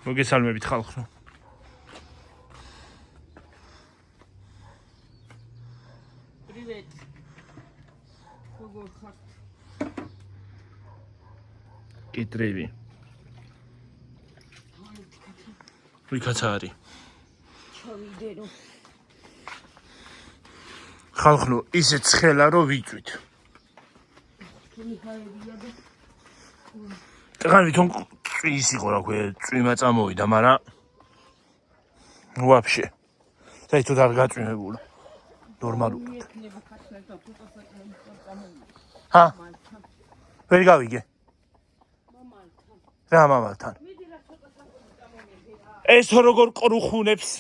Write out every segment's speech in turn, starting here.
მოგესალმებით ხალხო. Привет. როგორ ხარ? კიტრევი. ვიქაცა არის? ჩავიდე რომ ხალხო, ისე ცხელა რომ ვიწვით. მიხაებია და ტყან ვითომ წვის იყო რა ქვია, წვიმა წამოვიდა, მაგრამ ვაფშე. საერთოდ არ გაწვიმებულა. ნორმალურად. მიექნება ხასერთა ცოტა წამოვიდა. ჰა? ვერ გავიგე. მამალთან. რა მამალთან? მიდი რა ცოტა წამოვიდა. ეს როგორ ყრუხუნებს?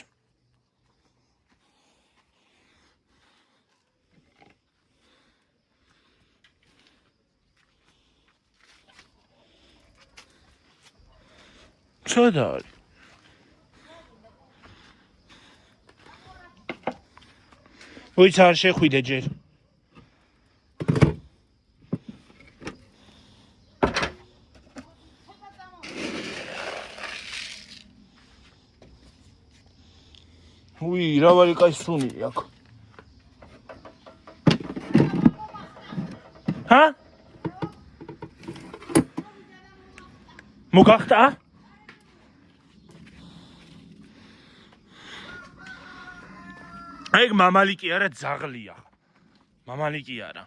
ჩადა არის. ვიც არ შეხვიდე ჯერ. უი, რავალი კაი სუნი აქ. ჰა? მოგახტა? ეგ მამალი კი არა, ძაღლია. მამალი კი არა.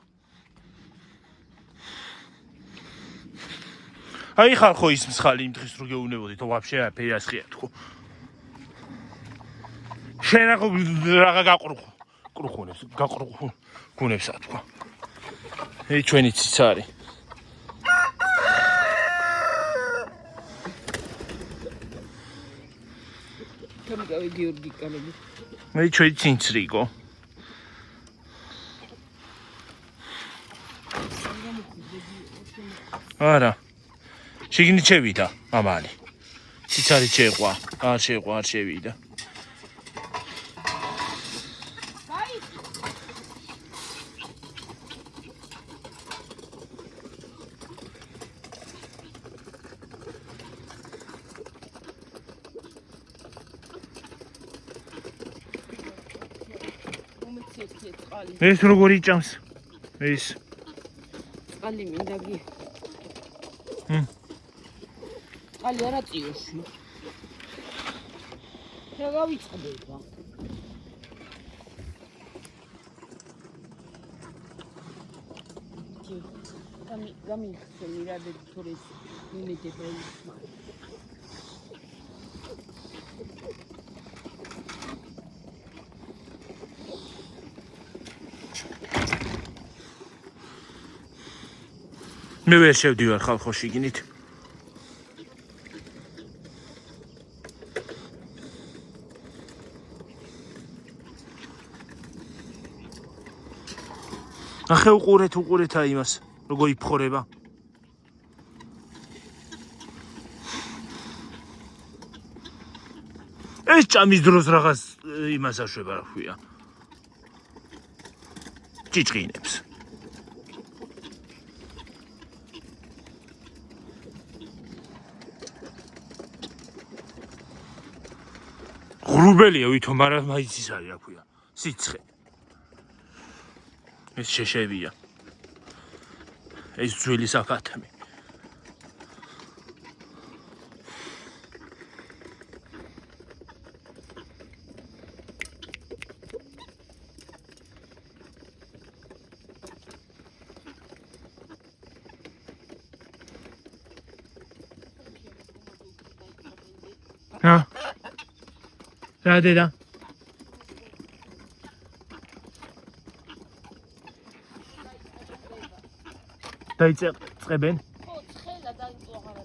აი ხალხო ის მსხალი იმ დღეს რო გეუნებოდით, ვაფშე ფეიასხია თქო. შენ რა გაყრუხუნებს თქვა. ე ჩვენი ციცარი. გამიგავი გიორგი კანები. მე ჩვენი ცინცრიგო. არა. შიგნით შევიდა მამალი. ციცარი შეყვა, არ შევიდა. ეს როგორ იჭამს? ეს წყალი მინდა გი. წყალი არა წიოში. რა გავიწყდება? გამიხსენი რა დეთორეს მიმედება ის. მე ვერ შევდივარ ხალხო შიგნით. ახე უყურეთ იმას, როგორ იფხორება. ეს ჭამის დროს რაღაც იმას აშვება რა ქვია. ჭიჭყინებს. ღრუბელია ვითომ, მაგრამ მაინც ის არის რა ქვია, სიცხე. ეს შეშევია. ეს ძველი საფათმი. ჰა? რა დედა? დაიწყებენ? ხო, ცხელა დაიწყო აღარა.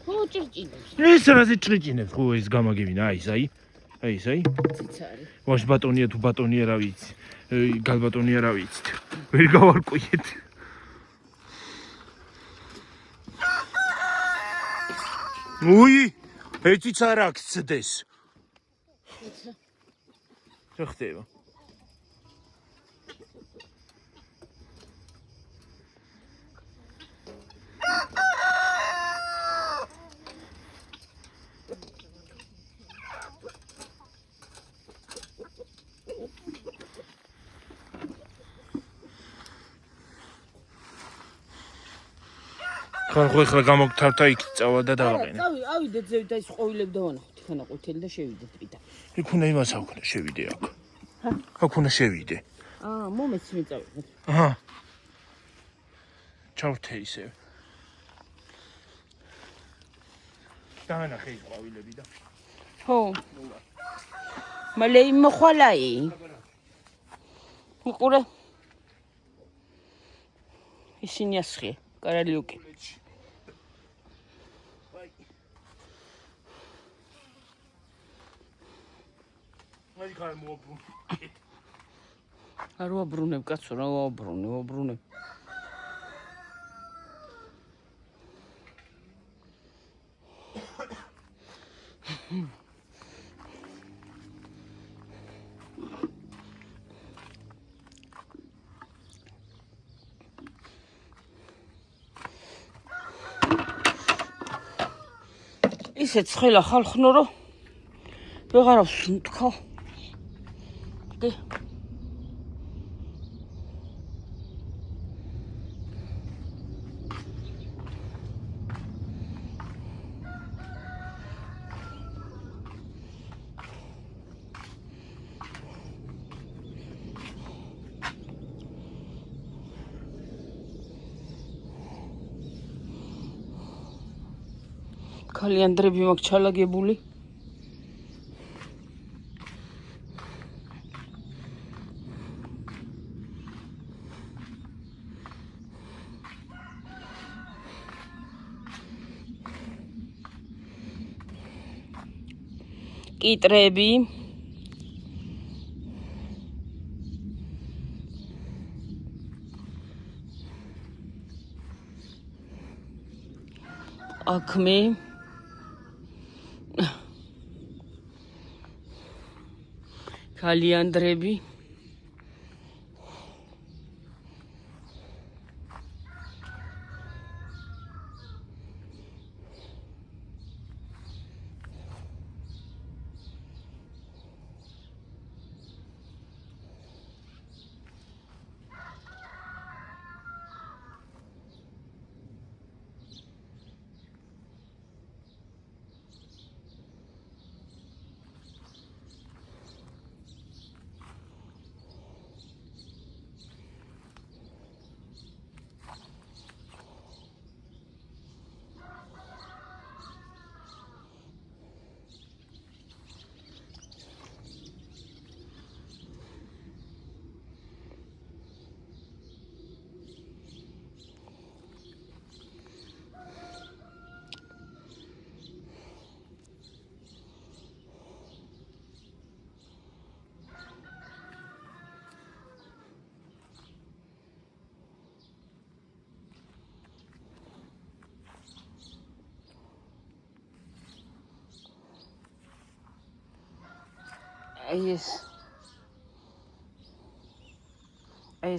ხო, ჭრჭინებს. ეს რაზე ჭრჭინებს? ხო, ეს გამაგებინა, აი. ციცარი. ვაშ ბატონია თუ ბატონია რა ვიცი. გალბატონია რა ვიცით. ვერ გავარკვიეთ. უი, ეციც არ აქცდეს. რა ხდება? ხალხო ეხლა გამოგთავთა იქ წავა და დავაყენე. ავიდეთ ზევით და ის ყვავილებ დავანახოთ ხანა ყვითელი და შევიდეთ პირდაპირ. იქ უნდა იმას აქვს შევიდე აქ. აქ უნდა შევიდე. მომეც მიწავიდეთ. აჰა. ჩავრთე ისე. დაანახე ის ყვავილები და ხო. მალე იმოხვალაი. უყურე. ისინი ასხია, კარალიუკი. აი ხარ მოაბრუნე. არ ვაბრუნებ კაცო, რა ვაბრუნებ. ისე ცხელა ხალხნო რომ ვეღარავს თქვა. კი. კალიანდრები მაქვს ჩალაგებული. კიტრები. აქმი. კალიანდრები.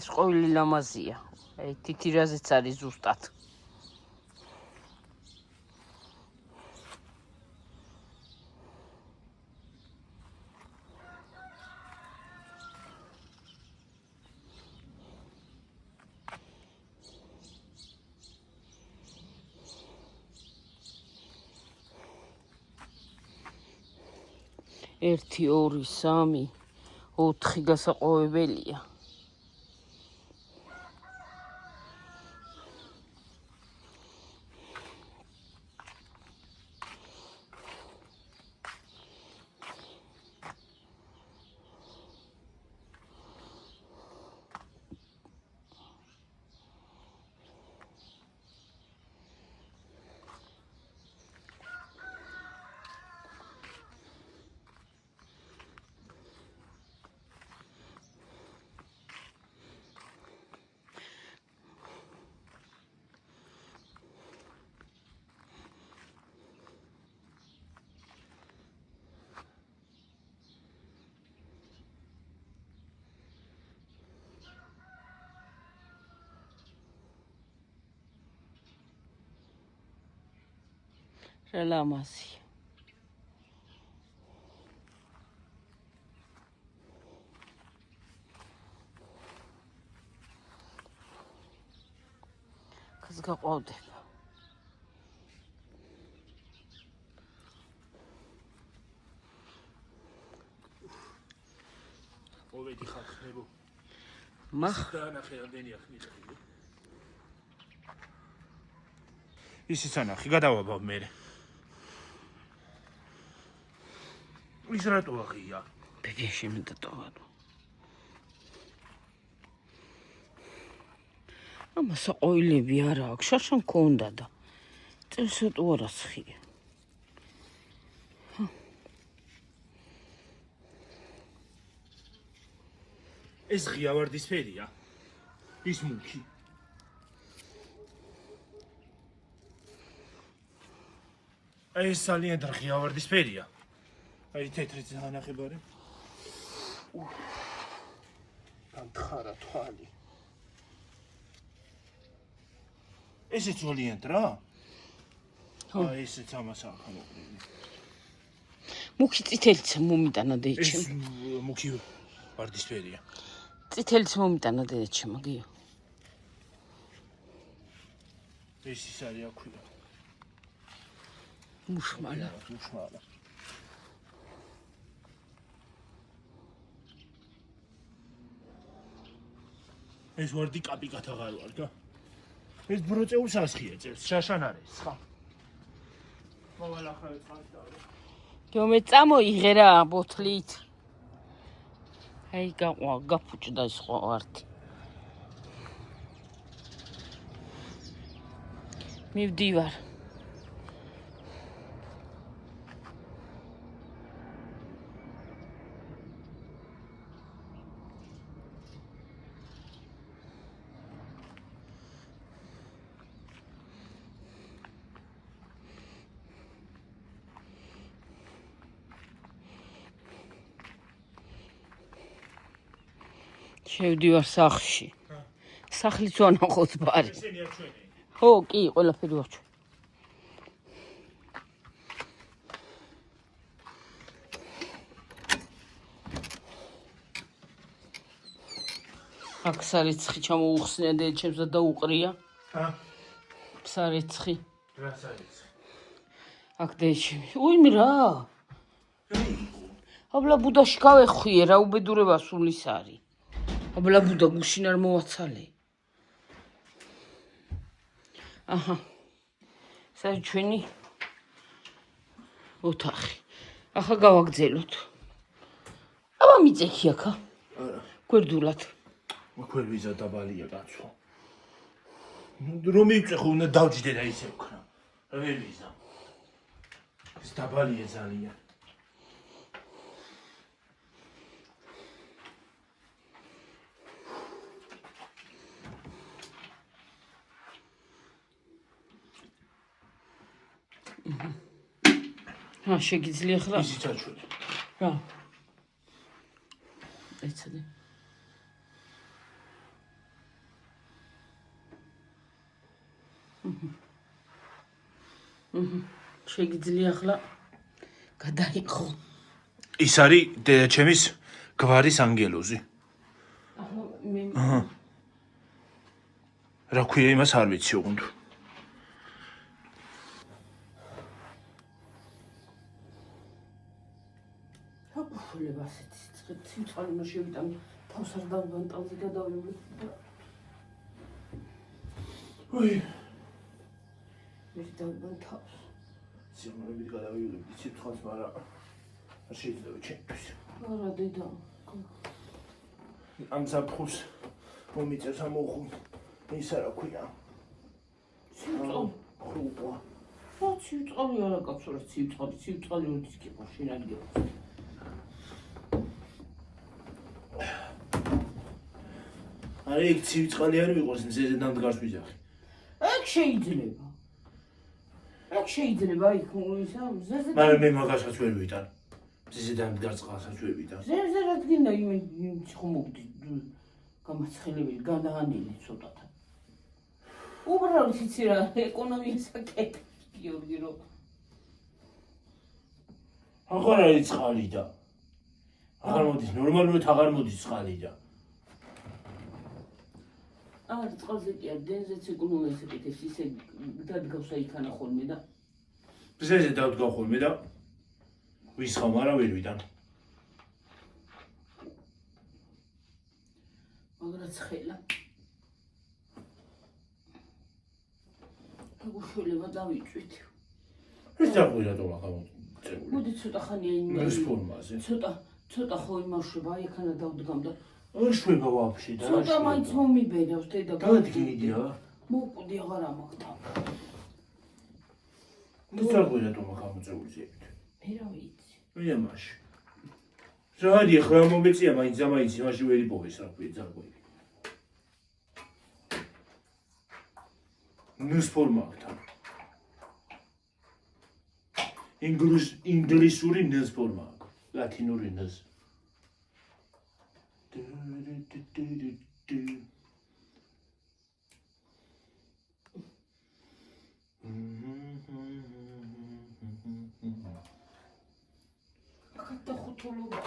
ეს ყვავილი ლამაზია. აი თითირაზეც არის ზუსტად. ერთი, ორი, სამი, 4 გასაყვაველია. რა ლამაზია. კაც გაყვავდება. მოვედი ხალხნებო. მახ დაანახე რამდენი ახნით. ისიც ანახი, გადავაბავ მე. ის რატო აღია? ბებიაში მიდატოვანო. ამას ყოილები არა აქვს, შაშა მქონდა და წერსოტო არა ცხია. ეს ღია ვარდისფერია. ის მუქი. ეს ძალიან ღია ვარდისფერია. აი თეთრი ძანახებარი. გამთხარა თვალი. ესეც ძალიან რა? აი ესეც ამას აქვს მოყრილი. მუქი წითელიც მომიტანა ეს დედაჩემ. მუქი ვარდისფერია. წითელიც მომიტანა დედაჩემ, გიო. ეს ის არის აქვია. მუშმალა. მუშმალა. ეს ვარდი კაპიკათ აღარ ვარ, გა? ეს ბროწეულს ასხია წელს, შაშან არის, ხა? მოვალ ახლა წავიდე. გიო მე წამოიღე რა ბოთლით. აი გაფუჭდა ის ყვავარტი. მივდივარ. შევდივარ სახლში. სახლიც ვანახოთ ბარი. ესენი არ ჩვენი. ხო, კი, ყველაფერი ვაჩვენ. აქ სარეცხი ჩამოუხსნია დედაჩემს და დაუყრია. ჰა? სარეცხი. რაც არის? აქ დედაჩემი. უიმ რა? აბლა ბუდაში გავეხვიე რა უბედურება სულის არის. აბლა ბუდა გუშინ არ მოვაცალე. აჰა. საერთოდ ჩვენი ოთახი. ახლა გავაგზელოთ. აბა მიწექი აქა. არა. გვერდულად. მოქვერ ვიზა დაბალია კაცო. რომ მივწე ხო უნდა დავჯდე და ისე ვქნა. ვერ ვიზა. ეს დაბალია ძალიან. რა შეგიძლია ახლა? ისიც აჩვენე. რა? ეცადე. შეგიძლია ახლა გადაიყო. ის არის დედაჩემის გვარის ანგელოზი. ახლა მე რა ქვია იმას არ ვიცი უგუნ. აფულება ასეთი ცივწყალი უნდა შევიტან თავს არ დავბანტალზე გადავლები. ოი. მე დავბანტავს. სიამოვნებით გადავიულებდი ციფრს, მაგრამ არ შეიძლება ჩემთვის. არა დედა. ამ საფხურს მომიწევს ამოხუმ. ის არა ქვია. ცივწყალი. ხუპა. რა ცივწყალი არა კაცო რა ცივწყალი როდის კი მაშინ ადგილას. არა იქ ცივწყალი არ ვიყოს, მზეზე დამდგარს ვიძახი. აქ შეიძლება. აქ შეიძლება აი ისა მზეზე. მაგრამ მე მაგასაც ვერ ვიტან. მზეზე დამდგარ წყალსაც ვერ ვიტან. მზეზე რა დგინდა იმ ხომობდი გამაცხელებელი გადაანილი ცოტათი. უბრალოდ იცი რა ეკონომიის აკეთებს გიორგი რო აღარ არის წყალი და აღარ მოდის ნორმალურად აღარ მოდის წყალი და არ წყალზე კი არ დენზეც ეკუნომა ესეკეთებს ისე დადგავს აიქანა ხოლმე და ბზეზე დავდგა ხოლმე და ვისხამ არა ვერ ვიდან მაგრაც ხელა აგუშველება დავიწვით ეს დაგვირა თუ ახლა მოწეული მოდი ცოტა ხანია იმ ეს ფორმაზე ცოტა ხო იმავშება აიქანა დავდგამ და არ შვება ვაფშე და ცოტა მაინც მომიბერავს დედა გადადგინდია მოკვდი აღარ ამაგდა ეს დაგვირა თუ ახლა მოწეული ზებით მე რა ვიცი ვია მაშინ ზადი ახლა მომეწია მაინც ამაიც იმაში ვერ იპოვეს რა ქვია ძარღვები ნუს ფორმა აქვს ინგლისური ნუს ფორმა აქვს ლათინური ნუს აკატა ხუთულობა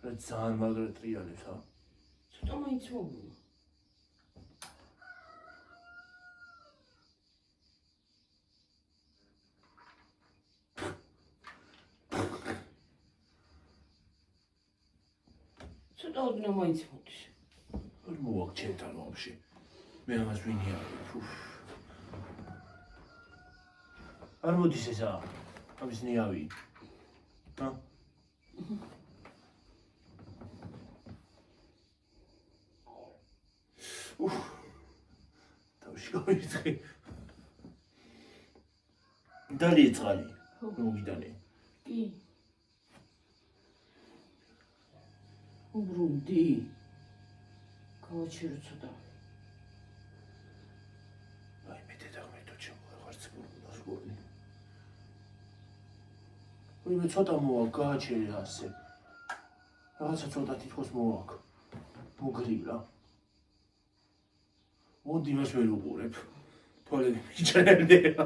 რა ძალიან მაგრა ტრიალებს ა ცოტა მაინც მოვიდა ცოტა ოდნავ მაინც მოდის არ მოვაქ ჩემთან ვაფშე მე ამას ვინია არ მოდის ესა ამის ნიავი ა თავში გავიწყე დალი წყალი მოვიდანე კი უბრუნდი გავაჩერო ცოტა აი მე დედამეთო ჩემო აღარც გულდას გონი ვი მე ცოტა მოვა გააჩერე ასე რაღაცა ცოტა თითქოს მოვაქ მოგრილა მოდი მას ვერ უყურებ თვალები მიჭერდება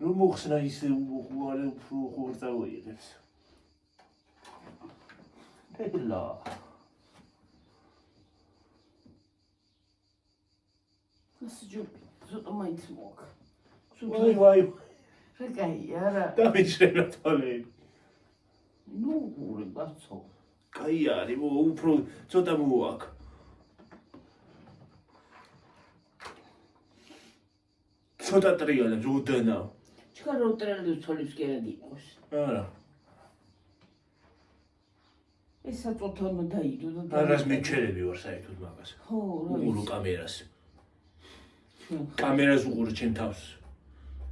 ნუ მოხსნა ისე უყურე უფრო ხორცა ვიღებს ელა ასე ჯობი ცოტა მაინც მოვაქ ვაი რა კაია რა დამიჭერა თვალები ნუ უყურე ბაცო კაი არის უფრო ცოტა მოვაქ ცოტა ტრიალებს უდენა ჩქარ როტერალებს თვალებს კი არ იყოს არა ეს საწოლთან დაიდო და არას მეჩერები ვარ საერთოდ მაგას ხო რა უყურო კამერას ჩვენ კამერას უყურო ჩემ თავს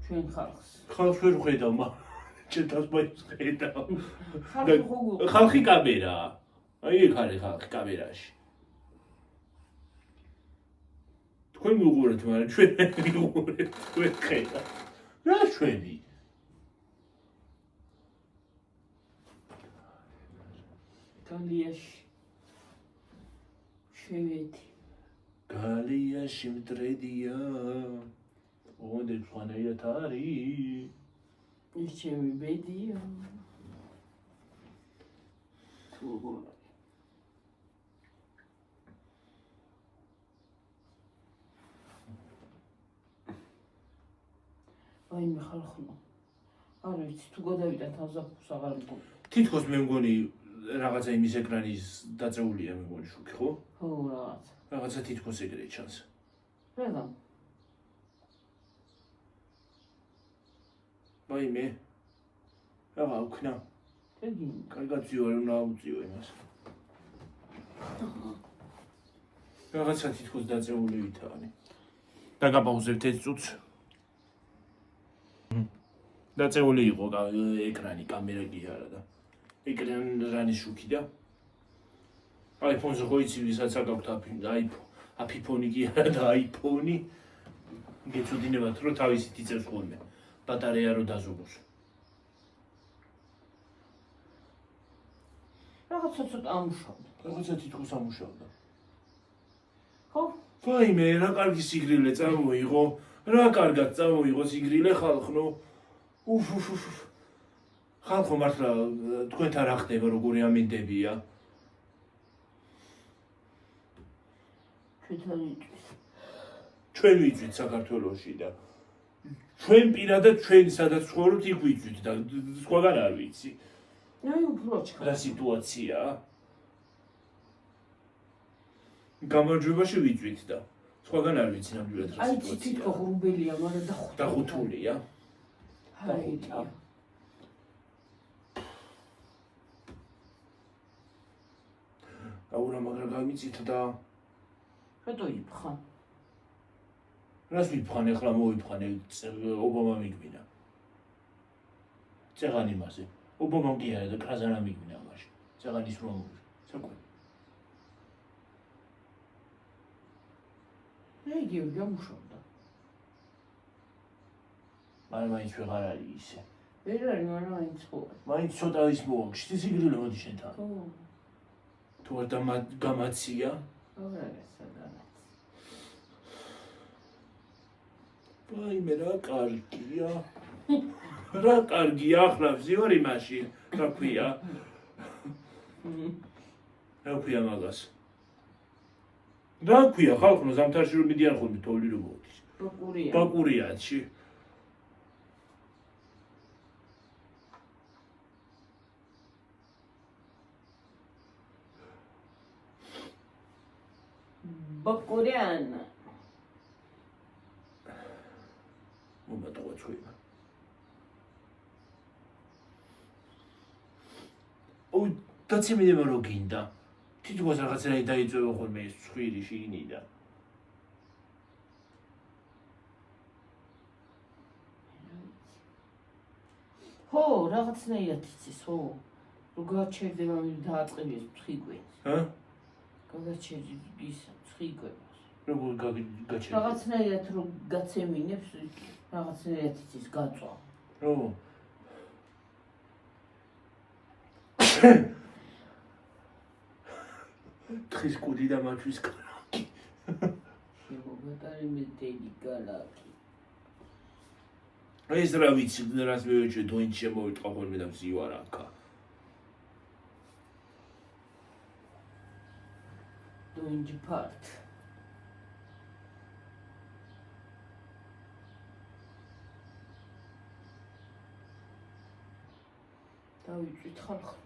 ჩვენ ხალხს ხალხს ვერ ვხედავ მაგრამ ჩემ თავს მაინც ვხედავ ხალხი ხო ხალხი კამერაა აი ეგ არის ხალხი კამერაში თქვენ მივუყურეთ მაგრამ ჩვენ მივუყურეთ თქვენ ხედავ რა ჩვენი გალიაში შევედი გალიაში მტრედია ოღონდ სხვანაირად არის ის ჩემი ბედია თუ აი მე ხალხო არ ვიცი თუ გადავიდა თავზაფხულს აღარ მგონი თითქოს მე მგონი რაღაცა იმის ეკრანის დაწეულია მე მგონი შუქი ხო? ხო რაღაცა თითქოს ეგრე ჩანს. რა აი მე რა ვქნა? ეგ კარგად ძიო არ უნდა აუწიო იმას. რაღაცა თითქოს დაწეული ვითარი. დაგაპაუზებთ ეს წუთს. დაწეული იყო ეკრანი, კამერა კი არა და ეკრანის შუქი და iPhone-ზე ხო იცი ვისაც აქვს აფიფონი კი არა და iPhone-ი გეცოდინებათ რომ თავისით იწევს ხოლმე ბატარეა რო დაზოგოს. რაღაცა ცოტა ამუშავდა. რაღაცა თითქოს ამუშავდა. ხო? ვაიმე, რა კარგი სიგრილე წამოიღო. რა კარგად წამოიღო სიგრილე ხალხო. ხალხო მართლა თქვენთან რა ხდება, როგორი ამინდებია? ჩვენ ვიცით საქართველოში და ჩვენ პირადად ჩვენ სადაც ცხოვრობთ იქ ვიცით და სხვაგან არ ვიცი. აი უფრო ჩქარა. რა სიტუაციაა? გამარჯვებაში ვიწვით და სხვაგან არ ვიცი ნამდვილად რა აი სიტუაციაა. თითქო ღრუბელია, მაგრამ დახუთულია. დახუტია. აურა მაგრამ გამიწით და რატო იფხან? რას ვიფხან ახლა მოიფხანე ობამა მიგვინა. წეღან იმაზე. ობამამ კი არა და კრაზანა მიგვინა მაშინ. წეღანის რომ საკვე. იგი გამუშავდა. მაგრამ მაინც ვეღარ არის ისე. ვერ არის, მაგრამ მაინც ხო. მაინც ცოტა ის მოაქვს. სიგრილე მოდი შენთან. ხო. თუ არ გამაცია? აღარ არის სადღაც. ვაიმე რა კარგია. რა კარგია ახლა ვზივარ იმაში. რა ქვია? რა ქვია მაგას? რა ქვია ხალხო ზამთარში რომ მიდიან ხოლმე თოვლი რომ მოდის. ბაკურია. ბაკურიანში. ბაკურიანა. მომატყვა წვიმა. ო დაცემინება რო გინდა. თითქოს რაღაცნაირად დაიწვევა ხოლმე ეს ცხვირი შიგნიდან. ხო, რაღაცნაირად იცის, ხო. რო გაჩერდება მე დააწყებიეს ცხიგვენს. ჰა? გაგაჩერდის ცხიგვენს. როგორ გაჩერდა? რაღაცნაირად რო გაცემინებს, რაღაცნაირად იცის გაწვა. ო თხის კუდი და მათვის კალაკი. შეგობატარი მეტელი კალაკი. ეს რა ვიცი, რას მივეჭვე დოინჩი შემოვიტყვა ხოლმე და ვზივარ აქა. დოინჯი პარტ. დავიწვით ხალხი.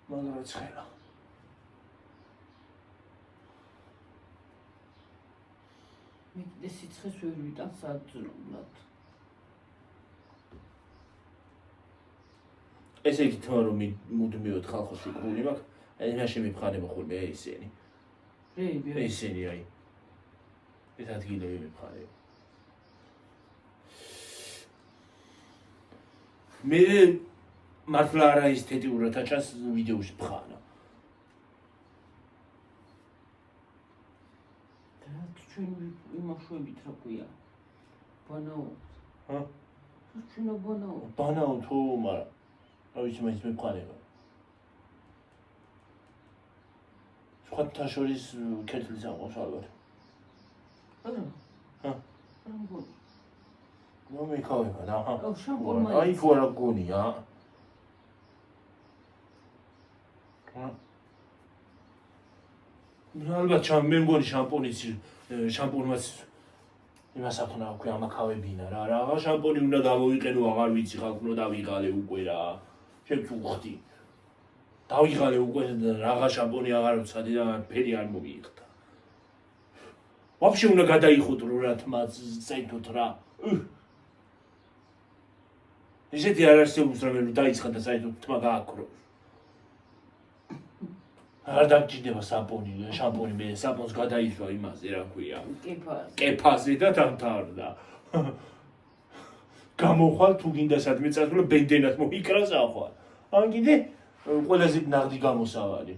მაგრამ ცხელა. მე კიდე სიცხეს ვერ ვიტან საძრობლად. ესე იგი თქმა რომ მუდმივად ხალხში კრული მაქვს, აი მაშინ მიფხანება ხოლმე ესენი. ესენი აი. ეს ადგილები მიფხანება. მე მართლა არა ესთეტიურად აჩას ვიდეოში ფხანა. ჩვენ იმაშვებით რა ქვია. ბანაო. ჰა? ჩვენ ბანაო. ბანაო თუ მაგრამ რა ვიცი მაინც მიფხანება. სხვათა შორის კეთილს აყავს ალბათ. არა. ჰა? ნუ მიქავება და ჰა. აუ შამპონმა. აი თუ არა გონია. ალბათ მე მგონი შამპონმაც იმას ახნა აქვე ამაკავებინა რა. რა შამპონი უნდა დავოიყენო, აღარ ვიცი ხალხო დავიღალე უკვე რა. შევწუხდი. დავიღალე უკვე რაღა შამპონი აღარ ვცადი და ფერი არ მომიიხდა. ვაფშე უნდა გადაიხუტრო რა თმა წაითოთ რა. ისეთი არ არსებობს რა მე დაიცხა და წაითოთ თმა გააკრო. არ დაგჭირდება შამპონი მე საპონს გადაისვა იმაზე რა ქვია. კეფაზე და დამთავრდა. გამოხვალ თუ გინდა სადმე წასვლა ბენდენად მოიკრა სახვალ. ან კიდე ყველაზე ნაღდი გამოსავალი.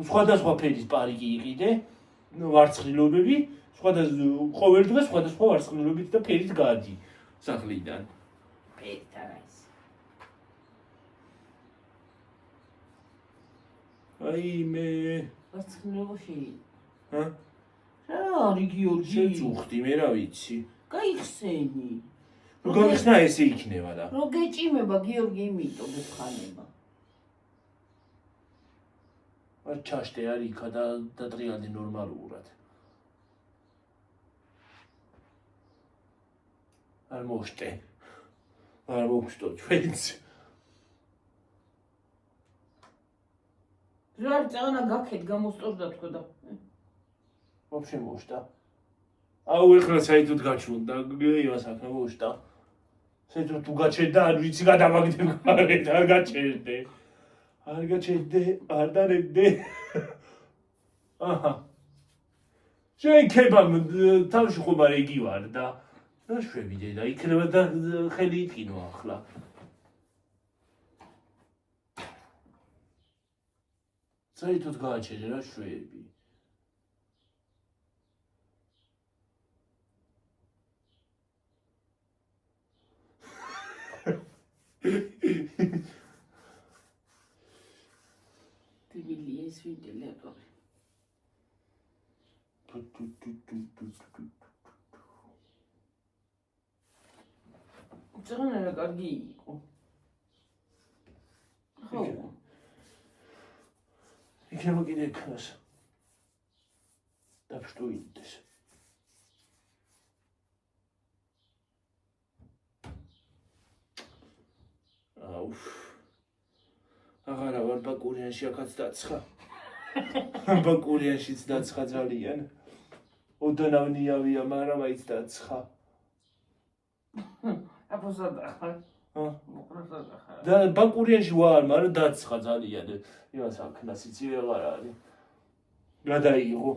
სხვადასხვა ფერის პარიკი იყიდე, ვარცხლილობები ყოველ დღე სხვადასხვა ვარსკვლავებით და ფერით გადი სახლიდან. ფერით არა ის. აი მე ვარცხნილობა შეიძლება. ჰა? რა არის გიორგი? შეწუხდი მე რა ვიცი. გაიხსენი. რო გავიხსნა ესე იქნება და. რო გეჭიმება გიორგი იმიტომ გეხანება. არ ჩაშტე არ იქა და დატრიალდი ნორმალურად. არ მოშტე. არ მოვშტო ჩვენც. რა წანა გაქეთ გამოსწორდა თქო და. Вообще მოშტა. აუ ეხლა საერთოდ გაჩვენდა იმას აქ მოშტა. საერთოდ თუ გაჩერდა არ ვიცი გადავაგდებ გარეთ არ გაჩერდე. არ გაჩერდე, არ დარებდე. აჰა. შენ ქებამ თავში ხომ არ იგი ვარ და რა შვებიდე და იქნება და ხელი იტკინო ახლა. საერთოდ გააჩერე რა შვები. ტიბილი ეს ვენტილატორი. წონა რა კარგი იყო. ხო. იქნება კიდე ქას. დაფშტუინდეს. აუ. აღარა ვარ ბაკურიანში აქაც დაცხა. ბაკურიანშიც დაცხა ძალიან. ოდნავნიავია, მაგრამ აიც დაცხა. აპოსადა ხარ. ჰა? მოყრასადა ხარ. და ბაკურიანში ვარ, მაგრამ დაცხა ძალიან. იმას აქ ნასიცი ვეღარ არის. გადაიღო.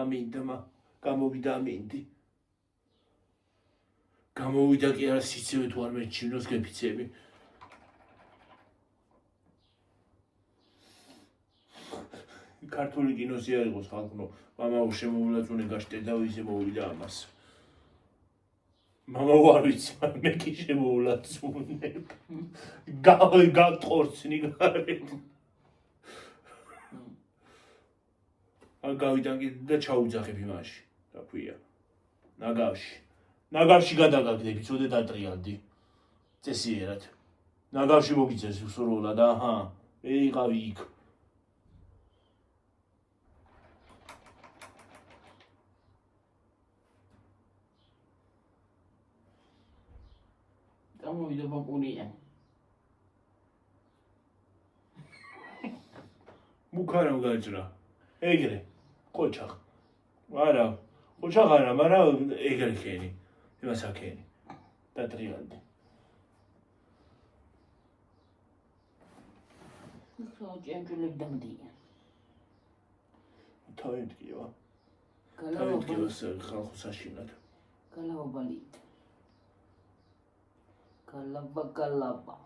ამინდმა, გამოვიდა ამინდი. გამოვიდა კი არა სიცივე თუ არ მეჩინოს გეფიცები. ქართული კინოსი არ იყოს ხალხო, მამაო შემოვლაწუნე გაშტე და ვიზე მოვიდა ამას. მამაო არ ვიცი, მე კი შემოვლაწუნებ. გატყორცნი გარეთ. არ გავიდან კიდე და ჩაუძახებ იმაში, რა ქვია. ნაგავში. ნაგავში გადაგაგდები, წოდე დატრიალდი. წესიერად. ნაგავში მოგიწეს უსროლად, აჰა. ეიყავი იქ. გამოვიდა ბაკურიანი. მუქარავ გაჭრა. ეგრე. ყოჩახ. არა. ყოჩახ არა, მაგრამ ეგრე ხენი. იმას აქენი. დატრიალდი. ხო, ჭიანჭულები დამდია. თავიმტკივა. გალავა თავიმტკივას ხალხო საშინად. ბალით. გალავა.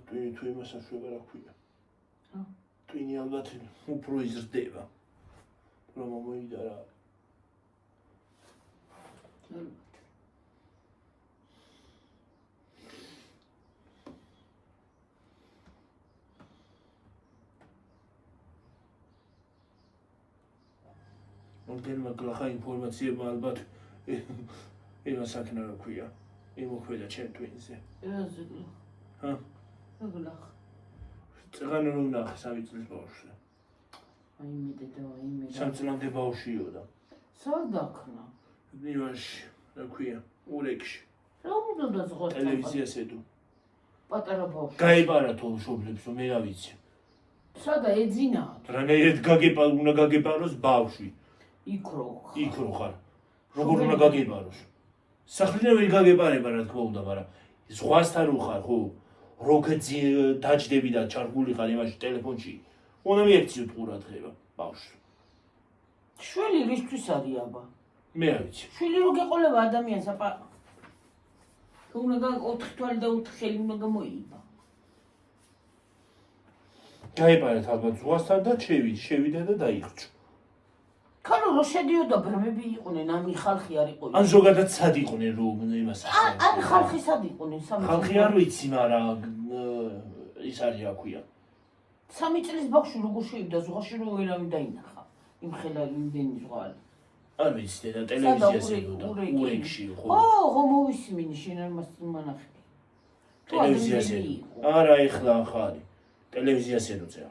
ტვინი თუ იმას აშვება რა ქვია. ჰა? ტვინი ალბათ უფრო იზრდება. რომ მომიდა რა. მოდელმა გლახა ინფორმაციება ალბათ იმას აქნა რა ქვია. იმოქმედა ჩემ ტვინზე. რაზე? ჰა? გლახ. წეგან რომ ნახე 3 წლის ბავშვზე. აი მე დედა, აი მე. 3 წლამდე ბავშვიო და სად დაქნა? ნივაში, რა ქვია, ურეკში. რა უნდა ზღოთ? ტელევიზიას ედო. პატარა ბავშვი. გაებარა თო მშობლებს, რომ მე რა ვიცი. სადა ეძინა? რანაირად უნდა გაგებაროს ბავშვი. იქრო. იქრო ხარ. როგორ უნდა გაგებაროს? სახლიდან ვერ გაგებარება რა თქმა უნდა, მაგრამ ზღვასთან უხარ, ხო? როგეცი დაჭდები და ჩარგული ხარ იმაში ტელეფონში. უნდა მიექციოთ ყურადღება ბავშვს. შვილი რისთვის არის აბა? მე არ ვიცი. შვილი რო გეყოლება ადამიანს აბა. უნდა 4 თვალი და 4 ხელი უნდა გამოიება. გაეპარეთ ალბათ ზღვასთან და შევიდა და დაიხრჩო. ქალო რო შედიოდა ბრმები იყვნენ, ამი ხალხი არ იყო. ან ზოგადად სად იყვნენ რომ იმას ან ხალხი სად იყვნენ? ხალხი არ ვიცი, მაგრამ ის არის რა ქვია. 3 წლის ბავშვი როგორ შევიდა ზღვაში რო ვერავინ დაინახა. იმ ხელა იმდენი ზღვარი. არ ვიცი და ტელევიზიაზე იბოდა. ურეკში ხო? ხო მოვისმინე შენ არ მასწინანახე. ტელევიზიაზე. არა ეხლა ახალი. ტელევიზიაზე როცა.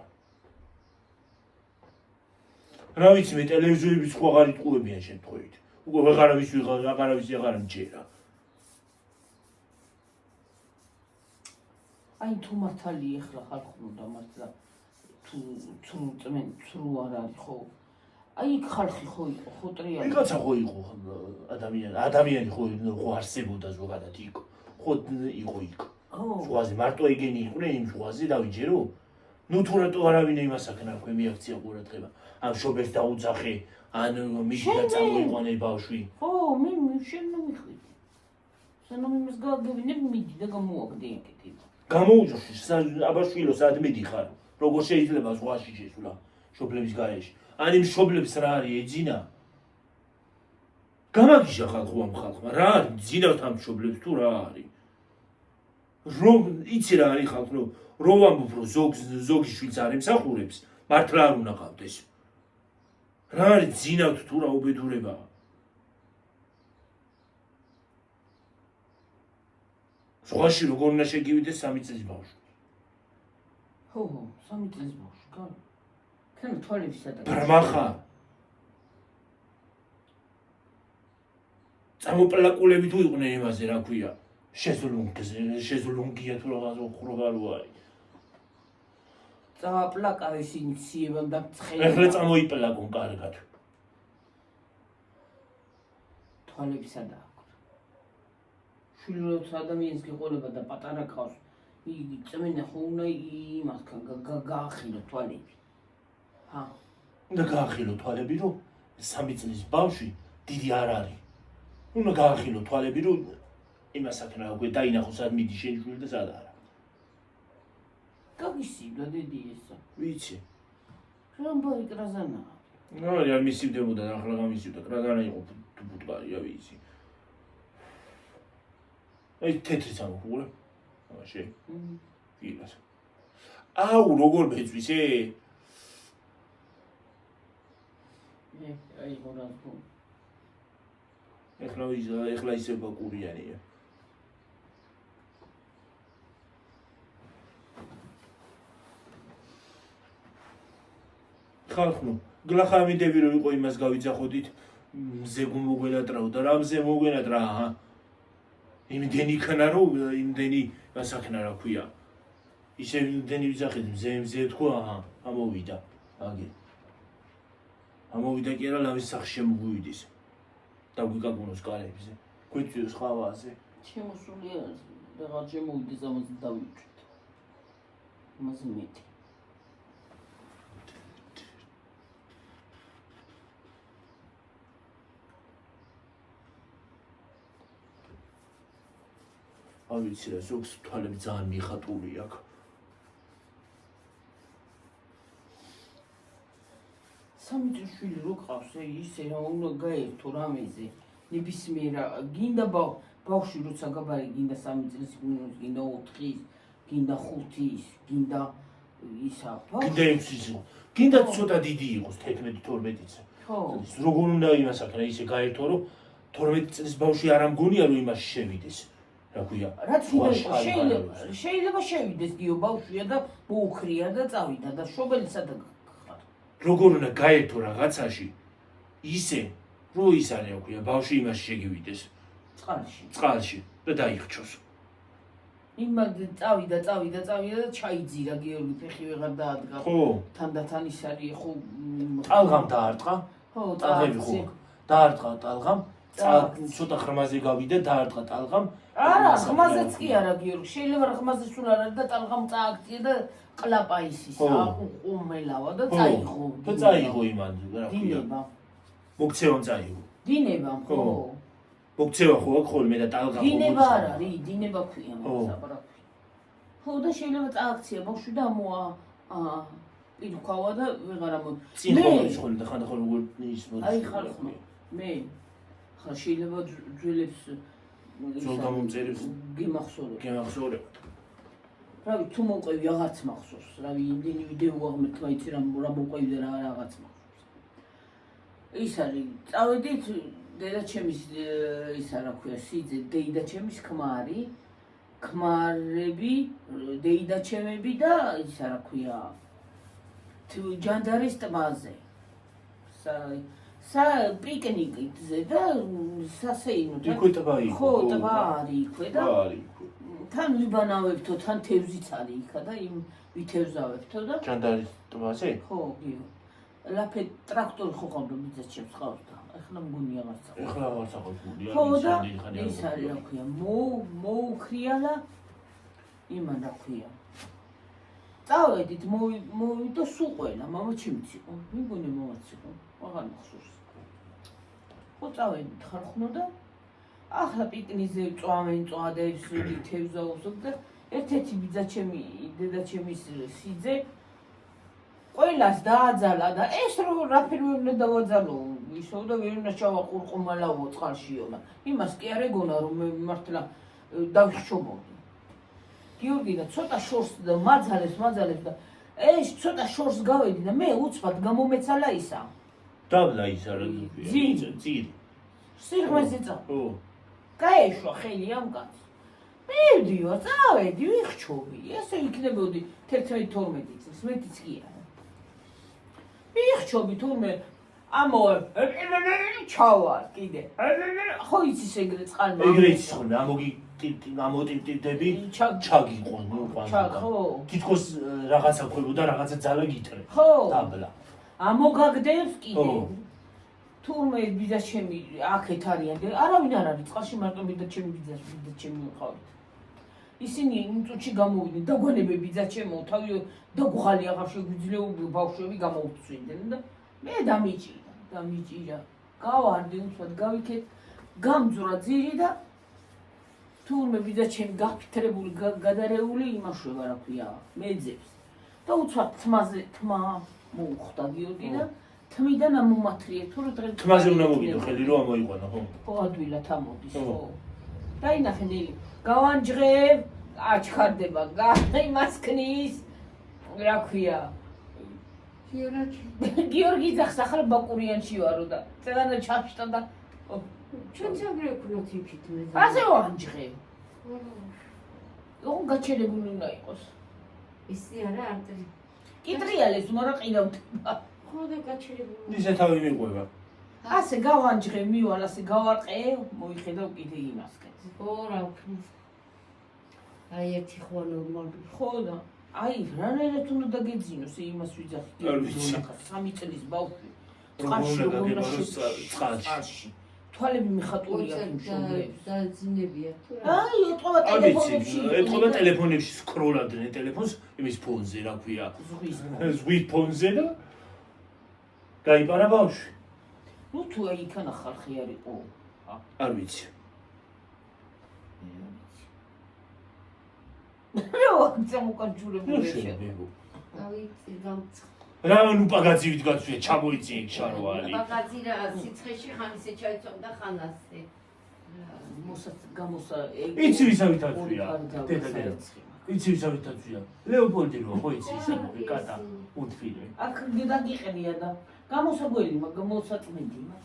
რა ვიცი მე ტელევიზორების ხო აღარ იტყუებიან შემთხვევით. უკვე აღარავის აღარ მჯერა. აი თუ მართალი ეხლა ხალხო და მართლა თუ წმენ თუ არ არის ხო? აი იქ ხალხი ხო იყო, ხო ტრიალი. ვიღაცა ხო იყო ადამიანი ხო არსებობდა ზოგადად იქ. ხო იყო იქ. ზღვაზე მარტო ეგენი იყვნენ იმ ზღვაზე დავიჯერო. ნუ თუ რატო არავინ იმას აქნა ხო მიაქცია ყურადღება. ამ შობებს დაუძახე, ან მიდი და წამოიყვანე ბავშვი. ხო, მე შენ მომიხვიდი. შენ მომიმის გავგებინებ მიდი და გამოაგდე აკეთებ. გამოუძახე, აბაშვილო სად მიდიხარ? როგორ შეიძლება ზღვაში შესვლა შობლების გარეშე? ან იმ შობლებს რა არის ეძინა? გამაგიშა ხალხო ამ ხალხმა, რა არის ძინავთ ამ შობლებს თუ რა არის? რომ იცი რა არის ხალხო, რომ ამბობ რომ ზოგი შვილს არ ემსახურებს, მართლა არ უნდა ყავდეს. რა არის ძინავთ თუ რა უბედურებაა? ზღვაში როგორ უნდა შეგივიდეს 3 წლის ბავშვი? ხო, 3 წლის ბავშვი, გან. თან თვალებისა და ბრმახა. წამოპლაკულები თუ იყვნენ იმაზე რა ქვია? შეზულუნგია თუ რაღაცა უხრობალო არის. წავაპლაკავ ისინი ციებამ და ცხელი. ეხლა წამოიპლაკონ კარგად. თვალებისა და აქვს. შვილი როცა ადამიანს გიყოლება და პატარა ყავს, იგი წმენა ხო უნდა იმას გაახილო თვალები. ჰა. უნდა გაახილო თვალები რომ 3 წლის ბავშვი დიდი არ არის. უნდა გაახილო თვალები რომ იმას აქ რა უკვე დაინახო სად მიდი შენი შვილი და სად არა. გაგისიბდა დიდი ესა. ვიცი. რამბოი კრაზანა. არ მისივდებოდა ახლა გამისივდა. კრაზანა იყო ფუტკარია ვიცი. აი თეთრი სამხურე. აბაშე. ვიღას. აუ როგორ მეწვის აი ხორანო. ეხლა ისე ბაკურიანია. ხალხო, გლახამიდები რომ იყო იმას გავიძახოდით, მზე გუმოგველატრაო და რა მზე მოგვენატრა, აჰა. იმდენი იქნა რომ იმდენი გასახნა რა ქვია. ისე იმდენი ვიძახეთ მზე თქო, აჰა, ამოვიდა. აგე. ამოვიდა კი არა ლავის სახში შემოგვივიდეს. და გვიკაკუნოს კარებზე. გვიწვიოს ხავაზე. შემოსულია რაღაც შემოვიდეს ამაზე დავიჭვით. ამაზე მეტი. არ ვიცი რა, ზოგს თვალები ძალიან მიხატული აქვს. სამი წლის შვილი რო ყავს, ისე რა უნდა გაერთო რამეზე. ნებისმიერ გინდა ბავშვი როცა გაბარე, გინდა 3 წლის, გინდა 4-ის, გინდა 5-ის, გინდა ისა. გინდა 6-ის, გინდა ცოტა დიდი იყოს 11-12-იც. ხო. როგორ უნდა იმას აქ რა ისე გაერთო რომ 12 წლის ბავშვი არ ამგონია რომ იმას შევიდეს. რა ქვია? რაც შეიძლება შევიდეს გიო ბავშვია და მოუქრია და წავიდა და შობელისა და როგორ უნდა გაერთო რაღაცაში ისე რომ ის არის რა ქვია ბავშვი იმას შეგივიდეს წყალში და დაიხრჩოს. იმად წავიდა და ჩაიძირა გიორგი ფეხი ვეღარ დაადგა. ხო. თანდათან ის არის ხო ტალღამ დაარტყა. ხო, ტალღები ხო. დაარტყა ტალღამ. ცოტა ხმაზე გავიდა დაარტყა ტალღამ. არა, ხმაზეც კი არა გიორგი. შეიძლება ხმაზე სულ არ არის და ტალღამ წააქცია და ყლაპა ისის აყუმელავა და წაიღო. და წაიღო იმან რა ქვია. დინება. მოგცევან წაიღო. დინება ხო. მოგცევა ხო აქ ხოლმე და ტალღა ხო დინება არ არის, დინება ქვია ო. მაგასაპარაკი. ხო და შეიძლება წააქცია ბავშვი და მოა პირქავა და ვეღარ ამო. წინ ხო ის ხოლმე და ხანდახან როგორ ის მოდის. აი ხალხო მე ხა შეიძლება ძველებს ძველ გამომწერებს გიმახსოვრებ. გემახსოვრებთ. რავი თუ მოყვევი აღარც მახსოვს, რავი იმდენი ვიდეო ვაღმერთ მაიცი რა მოყვევი და რაღაც მახსოვს. ის არის, წავედით დედაჩემის ისა რა ქვია, სიძე დეიდაჩემის ქმარი, ქმარები, დეიდაჩემები და ისა რა ქვია, ჯანდარის ტბაზე. პიკნიკზე და სასეინოთან. იქვე ტბა იყო. ხო, ტბა არის იქვე და არის. თან ვიბანავებთო, თან თევზიც არის იქა და იმ ვითევზავებთო და ჯანდარის ტბაზე? ხო, გიო. ლაფე ტრაქტორი ხო ყავდა ბიძაჩემს ყავს და ახლა მგონი აღარც აქვს. ეხლა აღარ საყოველია. ხო და ის არის რა ქვია, მოუქრიალა იმან რა ქვია. წავედით, მოვიდა სულ ყველა, მამაჩემიც იყო, მიგონი მომაც იყო, აღარ მახსოვს. ხო წავედით ხარხნო და ახლა პიკნიკზე წვავენ წვადებს, თევზაობს და ერთ-ერთი ბიძაჩემი, დედაჩემის სიძე ყველას დააძალა და ეს რაფერი ვერ უნდა დავაძალო, ისო და ვერ უნდა ჩავაყურყუმალაო წყალშიო და იმას კი არ ეგონა რომ მე მართლა დავიხშობოდი. გიორგი და ცოტა შორს და მაძალებს და ეს ცოტა შორს გავედი და მე უცბად გამომეცალა ისა. დაბლა ის არა ძირი. სიღრმეზე წა. ო. გაეშვა ხელი ამ კაცს. მივდივარ, წავედი, ვიხჩობი. ესე იქნებოდი 11-12 წელს, მეტიც კი არა. ვიხჩობი თურმე ამოვე ჩავარ კიდე. ხო იცის ეგრე წყალმა. ეგრე იცის ხოლმე, ამოტიტები ჩაგიყვონ, ხო. თითქოს რაღაცა ქვებოდა, რაღაცა ძალა გიტრე. ხო. დაბლა. ამოგაგდებს კიდე. ხო. თურმე ბიძაჩემი აქეთ არიან და არავინ არ არის წყალში მარტო ბიძაჩემი მიყავთ. ისინი იმ წუთში გამოვიდნენ დაგვანებე ბიძაჩემო თავი დაგუღალი აღარ შეგვიძლია ბავშვები გამოუცვიდნენ და მე დამიჭირა გავარდი უცბად გავიქეთ გამძვრა ძირი და თურმე ბიძაჩემი გაფრთხილებული გადარეული იმაშვება რა ქვია მეძებს და უცბად თმა მოუხდა გიორგი და თმიდან ამომათრიე თუ რა დღეს თმაზე უნდა მოვიდო ხელი რომ ამოიყვანა ხო? ხო ადვილად ამოდის ხო დაინახე ნელი გავანჯღებ აჩქარდება იმას ქნის რა ქვია გიორგი ძახს ახლა ბაკურიანში ვარო და წენა ჩაფშტა და ჩვენ ძაგრე ვქნათ იქით მე ასე ვანჯღე ოღონ გაჩერებული უნდა იყოს ისი არა არტრი კიტრიალებს მაგრამ ყიდავდება ხო და გაჩერებული ისე თავი მიყვება. ასე გავანჯღე მივალ ასე გავარყე მოიხედავ კიდე იმასკენ ხო რა ვქნათ აი ერთი ხო ნორმალური ხო და აი რანაირად უნდა დაგეძინოს იმას ვიძახი სამი წლის ბავშვი წყალში როგორ წყალში თვალები მიხატულია იმ შობლებს დაძინებია თუ რა აი ეთყობა ტელეფონებში ეთყობა ტელეფონებში სკროლავდნენ ტელეფონს იმის ფონზე რა ქვია ზღვის ფონზე და გაიპარა ბავშვი ნუ თუ აი იქანა ხალხი არ იყო არ ვიცი რა წამოკანჯურებული შევა ავიცი გამცხ რა ნუ პაგაზივით გაწვია ჩამოიწი იქ შარვალი პაგაზი რა სიცხეში ხან ისე ჩაიწონდა ხან ასე გამოსა იცი ვისავით აწვია დედა იცი ვისავით აწვია ლეოპოლდი რო ხო იცი ისე კატა უთფილე აქ დაგიყენია და გამოსაგველი გამოსაწმენდი მაგ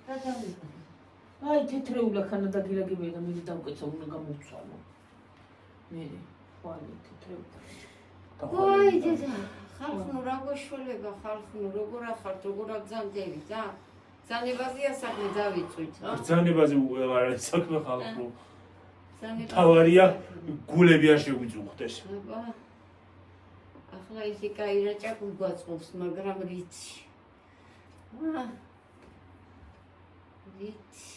რა დავიყო აი თეთრეულა ხანა დაგილაგებია და მე დავკეცა უნდა გამოვცვალო მე ხვალე თეთრეულა ой დედა ხალხნო რა გაშველება ხალხნო როგორ ახართ როგორ აგზანდები და ზანებაზია საქმე დავიწვით რა ბრძანებაზე არ არის საქმე ხალხო თავარია გულები არ შეგვიწუხდეს აბა ახლა ისე კაი რა ჭაკუ გვაწყობს მაგრამ რიცი რიცი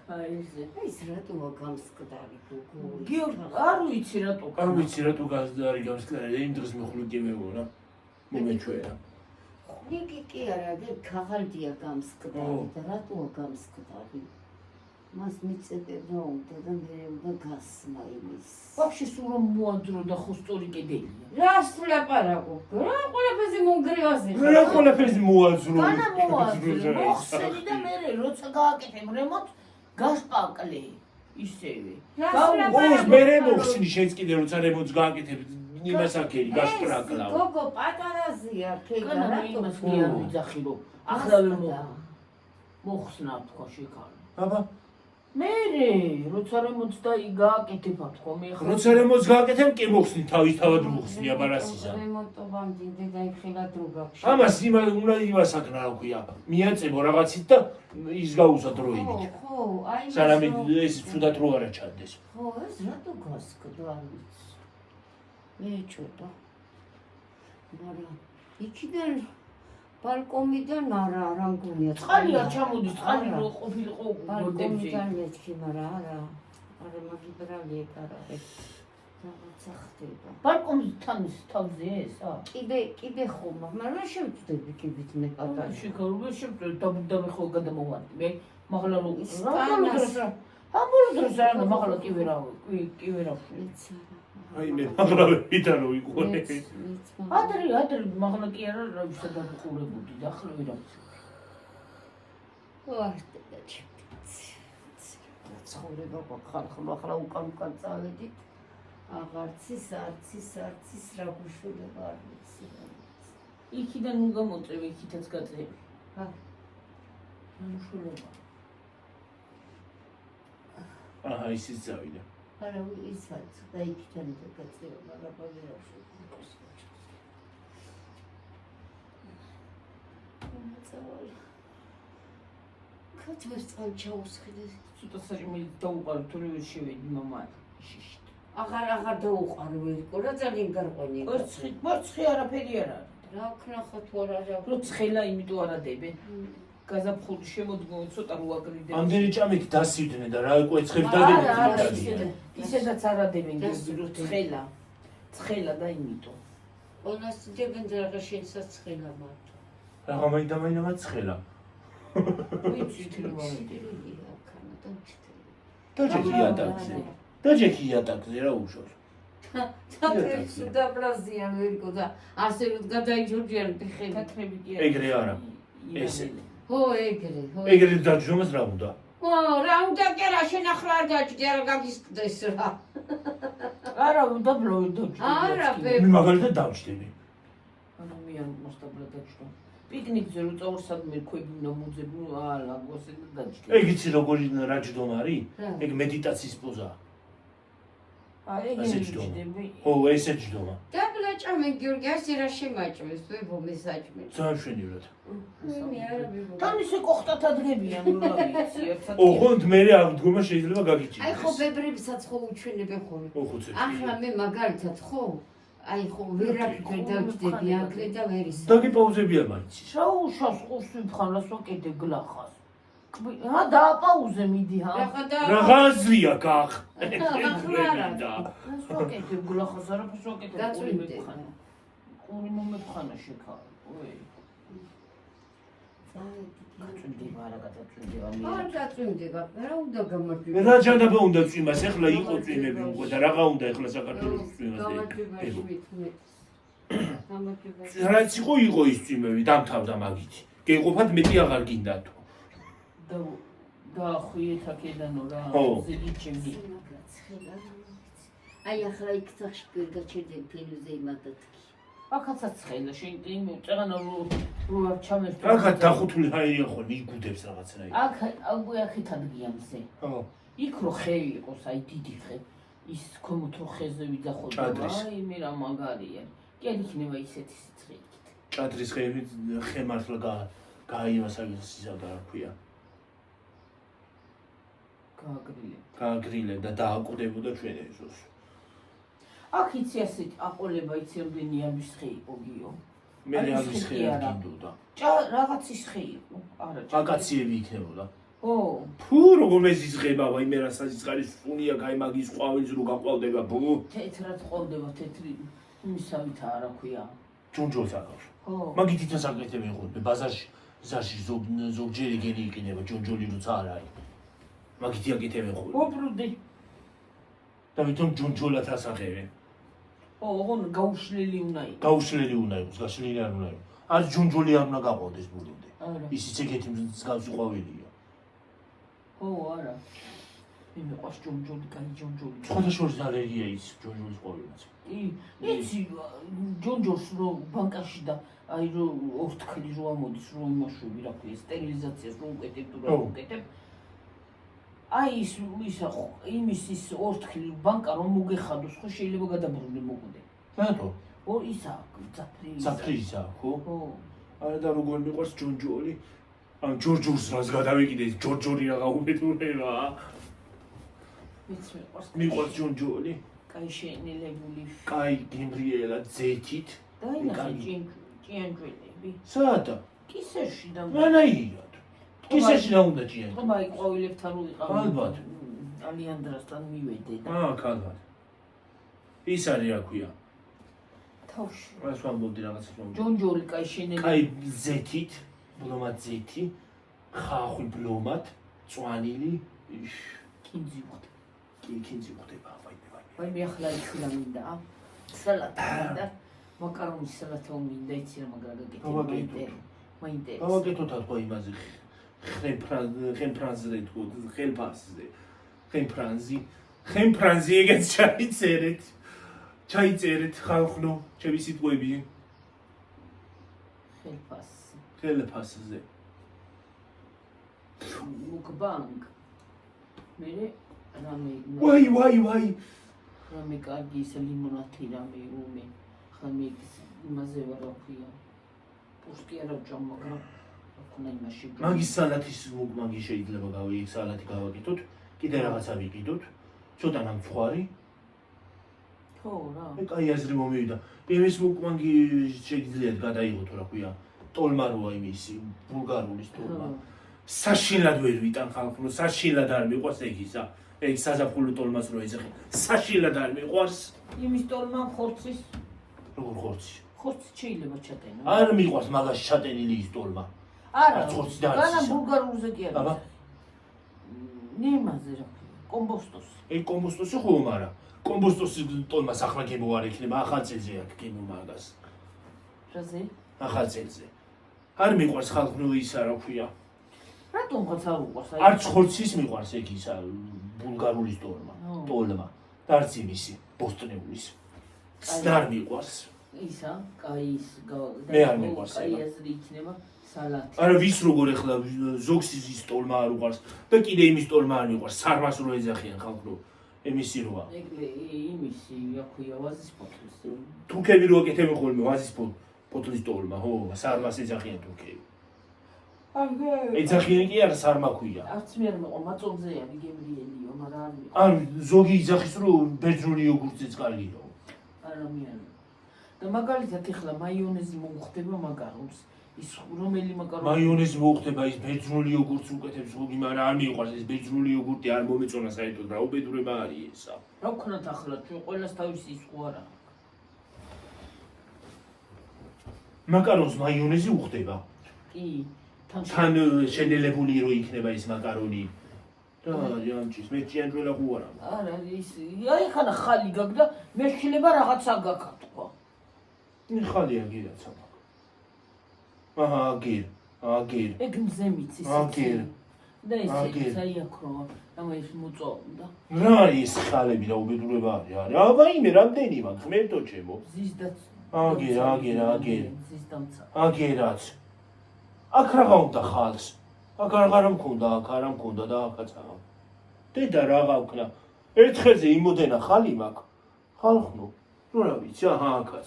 ეს რატოა გამსკდარი გოგო გიორგი არ ვიცი არ ვიცი რატო არის გამსკდარი იმ დღეს მე ხლუდი მეგონა მომეჩვეა ხნიკი კი არა, ქაღალდია გამსკდარი და რატოა გამსკდარი? მას მიწებება უნდა და მე უნდა გასმა იმის. Вообще სულ რომ მოადრო და ხო სწორი კედელია. რას ლაპარაკობ? რა ყველაფერზე მონგრევაზე ხარ? რა ყველაფერს მოაძრო. განა მოაძრო, მოხსენი და მე როცა გააკეთებ რემონტ გასპაკლე ისევე. ოს მერე მოხსნი შენს კიდე როცა რემონტს გააკეთებ იმას აქერი გასპრაკლავ. გოგო პატარაზია ქედა განა რატო? იმას კი არ ვიძახი რომ ახლავე მოხსნა თქვა შეკარო. აბა მე როცა რემონტს და გააკეთებად ხომ ეხლა როცა რემონტს გააკეთებ კი მოხსნი თავისთავად მოხსნი აბარასისა. რემონტობამდე და იხილად რო გაქვს. ამას უნდა იმას აკნა რა ქვია. მიაწებო რაღაცით და ის გაუსა დროებით. ხო, აი სანამ ეს ცუდად რო არა ჩანდეს. ხო, ეს რატო გასკდა არ ვიცი. მე ჭოდა. მაგრამ იქიდან ბალკონიდან არა მგონია. წყალი არ ჩამოდის, წყალი რო ყოფილიყო გორდებზე. ბალკონიდან მეთქი, მაგრამ არა მაგიბრალი ეგ არა. რაღაცა ხდება. ბალკონთან თავზე ესა? კიდე ხომ, მაგრამ რა შევწდები კიდით მე პატარა. შეკარო შევწდები და მე ხო გადამოვარდი. მე მაღლა რო სპანას. ამბოლო დროს არა მაღლა კი ვერავ. აი მე მაგრამ ვიდან რო იყვე. ადრე მაღლა კი არა რა ვისა დაგუყურებოდი და ახლა ვერავ. ვარდე და ცხოვრება ხალხო ახლა უკან წავედით. აღარცის რა გუშულება არ ვიცი. იქიდან ნუ გამოწევი, იქითაც გაწევი. მუშულობა. აჰა ისიც წავიდა. არა ისაც და იქიდან გაწევა, მაგრამ ვერავ შეგვიძლია. მოწევი. ქათმეს წავჩაუსხიდეს. ცოტა საჭმელი დაუყარო თუ ვერ შევედი მამა. შიშ. აღარ დაუყარი ვერიკო რა ძალიან გარყვენი. მორცხი არაფერი არ არის. რა ქნახო თუ არა რა. რო ცხელა იმიტომ არ ადებენ. გაზაფხული შემოდგმო ცოტა რო აგრიდე. ამდენი ჭამით დასივდნენ და რა კვეცხებს დადებდნენ. ისედაც არ ადებენ რო ცხელა და იმიტომ. ყველას დებენ და რა შენსაც ცხელა მარტო. რაღა მაინდა მაცხელა. ვიცი თუ მომენტი. დაჯექი იატაკზე რა უშავს. თათრებს დაბრაზიან ვერიკო და ასე რომ გადაიჯორჯიან ფეხები. თათრები კი ეგრე არა. ესე. ხო ეგრე. ეგრე დაჯდომას რა უნდა? რა უნდა კი რა შენ ახლა არ გაჭდი არა გაგისკდეს რა. არა უნდა ბლოიდოჩი. არა მე მაგალითად დავჭდები. ანუ მე არ მოსტაბლა დაჭდო. პიკნიკზე რო წავრსადმე ქვებინო მოძებნო ალაგოსე და დაჭდო. ეგ იცი როგორი რა ჯდომა არის? ეგ მედიტაციის პოზაა. აი ასე ეგ ჯდომა. ჯდები. ხო, ესე ჯდომა. დაბლაჭამე გიორგი ასე რა შემაჭმეს ვებო მესაჭმეს. ძალიან მშვენივრად. მე არა ვებო. თან ისე კოხტათ ადგებიან რო რა ვიცი ერთად. ოღონდ მე აღდგომა შეიძლება გაგიჭირდეს. აი ხო ბებრებსაც ხო უჩვენებენ ხოლმე. ოხუცე. ახლა მე მაგალითად ხო აი ხო ვერაფერ დავჭდები აკლე და ვერ ისე. დაგიპაუზებია მაინც. შაუშას ყურს ვიფხანას ვაკეთე გლახას. რა დააპაუზე მიდი ჰა. რაღაცია გახ. ვაკეთე გლახას არაფერს ვაკეთე. დაწვიმდე. ყური მომეფხანა შეკარო. ოი. გაწვიმდება არა გადაწვიმდება მე. არ დაწვიმდება, რა უნდა გამარჯვება. რა ჯანდაბა უნდა წვიმას, ეხლა იყო წვიმები უკვე და რაღა უნდა ეხლა საქართველოს წვიმას. გამარჯვებაში მithmet. გამარჯვებაში. რაც იყო ის წვიმები, დამთავრდა მაგით. გეყოფათ მეტი აღარ გინდა თუ. და ხვიეთ აქედანო რა. ზიგიჩები. აი ახლა იქ წახში გაჩერდები ფილმზე იმადათქი. აქაცაც ცხელა შენ იმ წაღანა რო არ ჩამერტო. აქაც დახუთული ჰაერია ხოლმე იგუდებს რაღაცნაირად. აქეთ ადგიანზე. ხო. იქ რო ხევი იყოს, აი დიდი ხე. ის ქვემოთ რო ხეზე ვიძახო. აი მე რა მაგარია. კი არ იქნება ისეთი სიცხე. ჭადრის ხეები ხემართლა გააიმასაგეს ისა და რა ქვია. გააგრილებ და დააკვდებოდა ჩვენ ეზოს. აქ იცი ასეთ აყოლება იცი რამდენი ამის ხე იყო გიო. მე ამის ხე არ გინდოდა. რაღაცის ხე იყო. არა აკაციები იქნებოდა. ო ფუ როგორ მეზიზღება ვაი მე რა საზღარის სუნია კაი მაგის ყვავილს რო გაყვავდება ბუ. თეთრად ყოლდება თეთრი იმისავითაა რა ქვია. ჯონჯოლს აკავს. ხო. მაგით ითოს აკეთებენ ხოლმე ბაზარში ზოგჯერი გენი იყინება ჯონჯოლი როცა არ არის. მაგით აკეთებენ ხოლმე. უბრუდი. და ვითომ ჯონჯოლად ასახებენ. ო, ოღონ გაუშლილი უნდა იყოს. გაუშლელი უნდა იყოს, გაშლილი არ უნდა იყოს. არ ჯონჯოლი არ უნდა გაყოდეს ბოლომდე. არა. ისიც ეგეთი მსგავსი ყვავილია. ხო, არა. მე მიყვარს ჯონჯოლი, კაი ჯონჯოლი. სხვადასხვა ალერგია ის ჯონჯოლის ყვავილს. იცი ჯონჯოლს რო ბანკაში და აი რო ორთქლი რო ამოდის რო იმაშვები რა ქვია სტერილიზაციას რო უკეთებ თუ რა უკეთებ აი იმის ის ორთქლი ბანკა რომ მოგეხადოს ხო შეიძლება გადაბრუნდე მოკვდე რატო? ო ისა საფრიზა ხო? ხო არა და როგორ მიყვარს ჯონჯოლი? ან ჯორჯურს რას გადავეკიდე ჯორჯორი რაღა უბედურება მიყვარს ჯონჯოლი? კაი შენელებული კაი გემრიელა ზეთით და ინახე ჭიანჭველები საადა? კისერში და მანაირად კისერში რა უნდა ჭიანჭველები? ხომ აი ყვავილებთან რო იყავ ალბათ ალიანდრასთან მივედე და ალბათ ის არის რა ქვია თავში რას ვამბობდი რაღაცას ვამბობდი ჯონჯოლი კაი შენელი კაი ზეთით ბლომად ზეთი ხახვი ბლომად წვანილი კინძი ვხდი კინძი ხდება ვაი მე ახლა იქნა მინდა სალატა მინდა მაკარონის სალატა მინდა იცი რა მაგრა გაკეთე მაინტერესებს გავაკეთოთ თქვა იმაზე ხემფრანზე თუ ხელფასზე ხემფრანზი ეგეც ჩაიწერეთ ხალხნო ჩემი სიტყვები ხელფასზე მუკბანგ მე რამე ვაი რამე კარგი ის ლიმონათი რამე უმე ხამე იმაზე ვარ რა ქვია პუსკი არა ჭამ მაგრამ ხონა იმაში მაგის სალათის მუკბანგი შეიძლება გავიქ სალათი გავაკეთოთ კიდე რაღაცა ვიყიდოთ ცოტა ნამცხვარი ხო რა მე კაი აზრი მომივიდა იმის მუკბანგი შეიძლება გადაიღოთ რა ქვია ტოლმა როა იმისი ბულგარულის ტოლმა საშინლად ვერ ვიტან ხალხო საშინლად არ მიყვარს ეგისა ეგ საზაფხულო ტოლმას რო ეძახი საშინლად არ მიყვარს იმის ტოლმა ხორცის როგორ ხორცი ხორცი შეიძლება ჩატენო არ მიყვარს მაგას ჩატენილი ის ტოლმა არა ხორცი და განა ბულგარულზე კი არა ნემაზე რა კომბოსტოს ეგ კომბოსტოსი ხო მარა კომბოსტოსის ტოლმას ახლა გემო არ ექნება ახალწელზე აქ გემო მაგას რაზე ახალწელზე არ მიყვარს ხალხო ისა რა ქვია რატომღაც არ უყვარს არც ხორცის მიყვარს ეგ ისა ბულგარულის ტოლმა და არც იმისი ბოსტნეულის არ მიყვარს ისა კაი ის მე არ მიყვარს კაი აზრი იქნება სალათი არა ვის როგორ ეხლა ზოგს ის ტოლმა არ უყვარს და კიდე იმის ტოლმა არ მიყვარს სარმას რო ეძახიან ხალხო ემისი როა ეგ იმისი რა ქვია ვაზის პოტლის თურქები რო აკეთებენ ხოლმე ვაზის პოტლის ტოლმა ხო სარმას ეძახიან თურქები ეძახიან კი არა სარმა ქვია არც მე არ მეყვა მაწონზეა ვიგემრიელიო მაგრამ არ მეყვა არ ზოგი იძახის რომ ბერძნული იოგურტიც კარგია არა მე არ და მაგალითად ეხლა მაიონეზი მომხდება მაკარონს ის რომელი მაკარონი მაიონეზი მოხდება ის ბერძნული იოგურტს უკეთებს ზოგი მაგრამ არ მიყვარს ეს ბერძნული იოგურტი არ მომეწონა საერთოდ რა უბედურება არის ესა რა ვქნათ ახლა ჩვენ ყველას თავისი ის ხო არა მაკარონს მაიონეზი უხდება კი თან შენელებული რო იქნება ის მაკარონი და იანჭის მე ჭიანჭველა ხო არა არა ის აი ხანა ხალი გაგ და მე შეიძლება რაღაცა გაკა თქვა ხალია გირაცა აჰა აგერ ეგ მზემიც ის აგერ და ეს საიაქრო ამა ის მოწონდა რა არის ხალები რა უბედურება არის აბა იმე რამდენი მაგ ღმერთო ჩემო ზისდაც აგერ ზისდამცა აგერაც აქ რაღა უნდა ხალს აქ არა მქონდა აქ არა მქონდა და აქაც არა დედა რაღა ვქნა ერთხელზე იმოდენა ხალი მაქვს ხალხნო რო რა ვიცი აჰა აქაც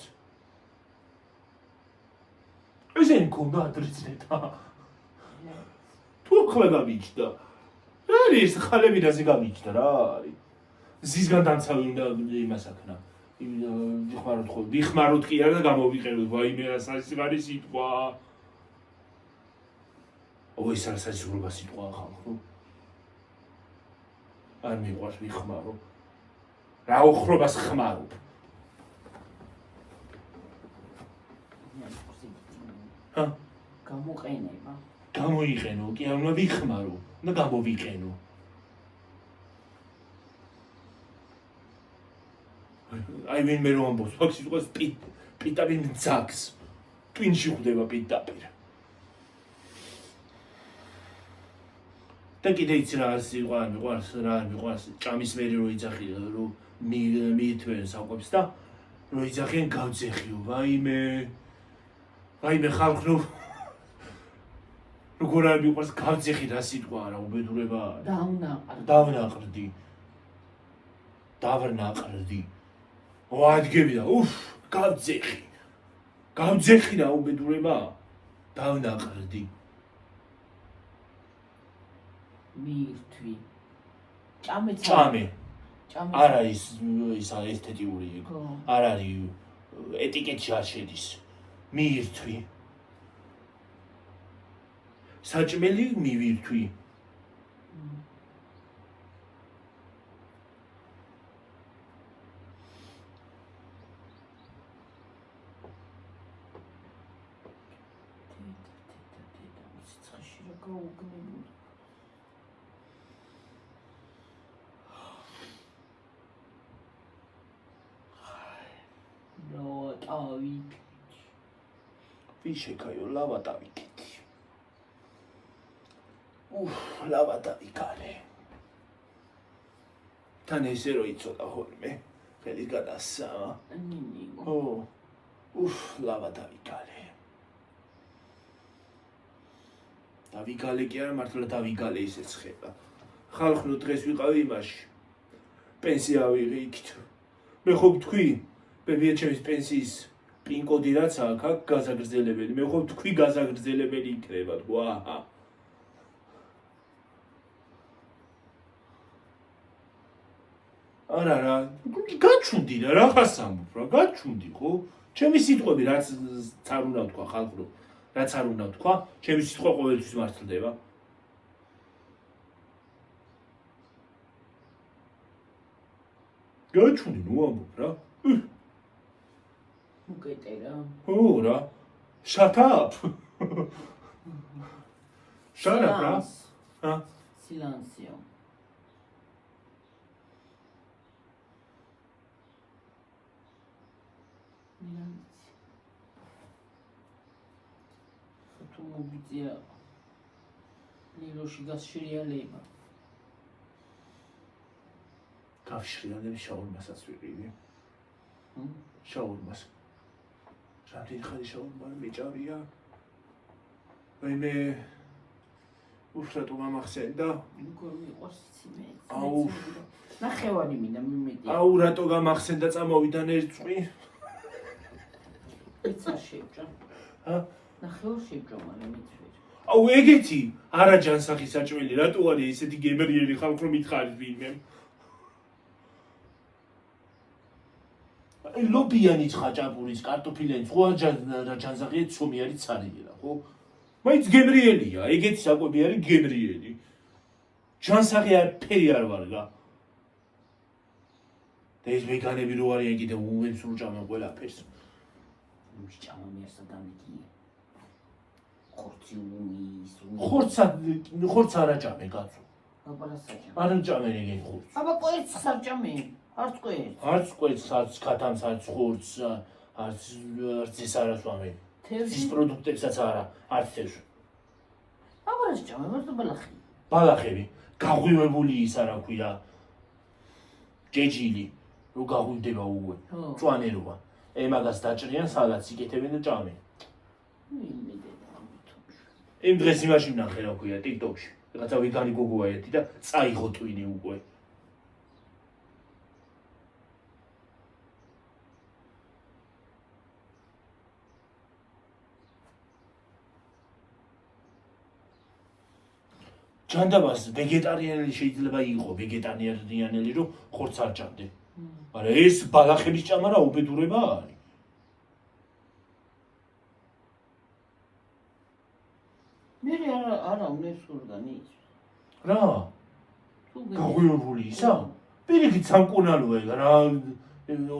ესენი მქონდა ადრეცნეტა თუ ახლა გამიჩნდა რა არის ხალები და ზე გამიჩნდა რა არის ზისგან დამცავი უნდა იმას აქნა ვიხმაროთ კი არა და გამოვიყენოთ ვაიმე რა სასიყვარულო სიტყვა ой სასიყვარულო სიტყვა ხალხო არ მიყვარს ვიხმარო რა უხრობას ხმარო ჰა? გამოყენება. გამოიყენო, კი არ უნდა ვიხმარო, უნდა გამოვიყენო. აი ვინმე რომ ამბობს, ფაქს სიტყვას პიტაპირ მძაგს. ტვინში ხვდება პიტაპირ. და კიდე იცი რა მიყვარს, ჭამის მერე რო იძახი, რომ მიითვენ საკვებს და რო იძახიან გავძეხიო, ვაიმე ხალხო როგორ არ მიყვარს გავძეხი რა სიტყვა არა, უბედურება არა. დავრნაყრდი. ვადგები და გავძეხი რა უბედურება. დავნაყრდი. მიირთვი. ჭამე. არ არის ის ესთეტიური ეგ. არ არის ეტიკეტში არ შედის. მიირთვი. საჭმელი მივირთვი. ვიშეკაიო ლავა დავიკეთი. ლავა დავიკალე. თან ესე რო იცოდა ხოლმე, ხელის გადასა. ლავა დავიკალე. დავიკალე კი არა, მართლა დავიკალე ისეც ხება. ხალხო დღეს ვიყავი იმაში. პენსია ვიღე იქით. მე ხო ვთქვი, ბებია ჩემის პენსიის პინ კოდი რაც აქვს, აქ გაზაგრძელებელი. მე ხო ვთქვი გაზაგრძელებელი იქნება, თქო, აჰა. არა, გაჩუნდი რა, რაღაც ამბობ რა, გაჩუნდი ხო? ჩემი სიტყვები რაც არ უნდა ვთქვა ხალხო, რაც არ უნდა ვთქვა, ჩემი სიტყვა ყოველთვის მართლდება. გაჩუნდი, ნუ ამბობ რა. უკეტერა. რა. Shut up. Shut up რა. ჰა? სილანსიო. თუ მოვიწია ნილოში გასშრიალება. გავშრიალებ შაურმასაც ვიყიდე. შაურმას. რამდენი ხანი შაურმა მეჭავია. მე უშრატო გამახსენდა. როგორ მიყვარს იცი მე. აუ. ნახევარი მინდა მიმეტი. აუ რატო გამახსენდა წამოვიდან ერწყმი. იცი შევჭა. ჰა? ნახევარ შევჭა მაგრამ მიცვერ. აუ ეგეთი არა ჯანსაღი საჭმელი რატო არის ესეთი გემრიელი ხალხი რომ მითხარით ვინმე. ლობიანი ცხაჭაპურის კარტოფილიანი სხვა ჯანსაღია ცომი არის ცარიელა ხო? მაინც გემრიელია, ეგეთი საკვები არის გემრიელი. ჯანსაღი არ ფერი არ ვარ რა. და ეს ვეგანები რო არიან კიდე უვენს უჭამენ ყველაფერს. ჭამა მე სადამიკი. ხორცი უმის. ხორც არ აჭამე კაცო. აპარასაჭა. არ აჭამე ეგენ ხორცს. აბა კვერცხს საჭამე. არც კვერცხს. არც კვერცხს, არც ქათამს, არც ხორცს, არც ის არას ვამე. ის პროდუქტებსაც არა, არც თევზს. აბარას ჭამე, მაგრამ ბალახი. ბალახები, გაღვივებული ის არა ქვია. ჯეჯილი, რო გაღვივდება უვე. წვანერობა. ემაგას დაჭრიან, სალატს იკეთებენ და ჭამენ. იმ დღეს იმაში ვნახე რა ქვია, TikTok-ში. რაღაცა ვეგანი გოგოა ერთი და წაიღო ტვინი უკვე. ჯანდაბას ვეგეტარიანელი შეიძლება იყო, ვეგეტარიანელი რომ ხორცს არ ჭამდე. მაგრამ ეს ბალახების ჭამა რა უბედურება არის. მე არა უნესურდანი ის. რა? გაღვივებული ისა? პირიქით სამკურნალოა რა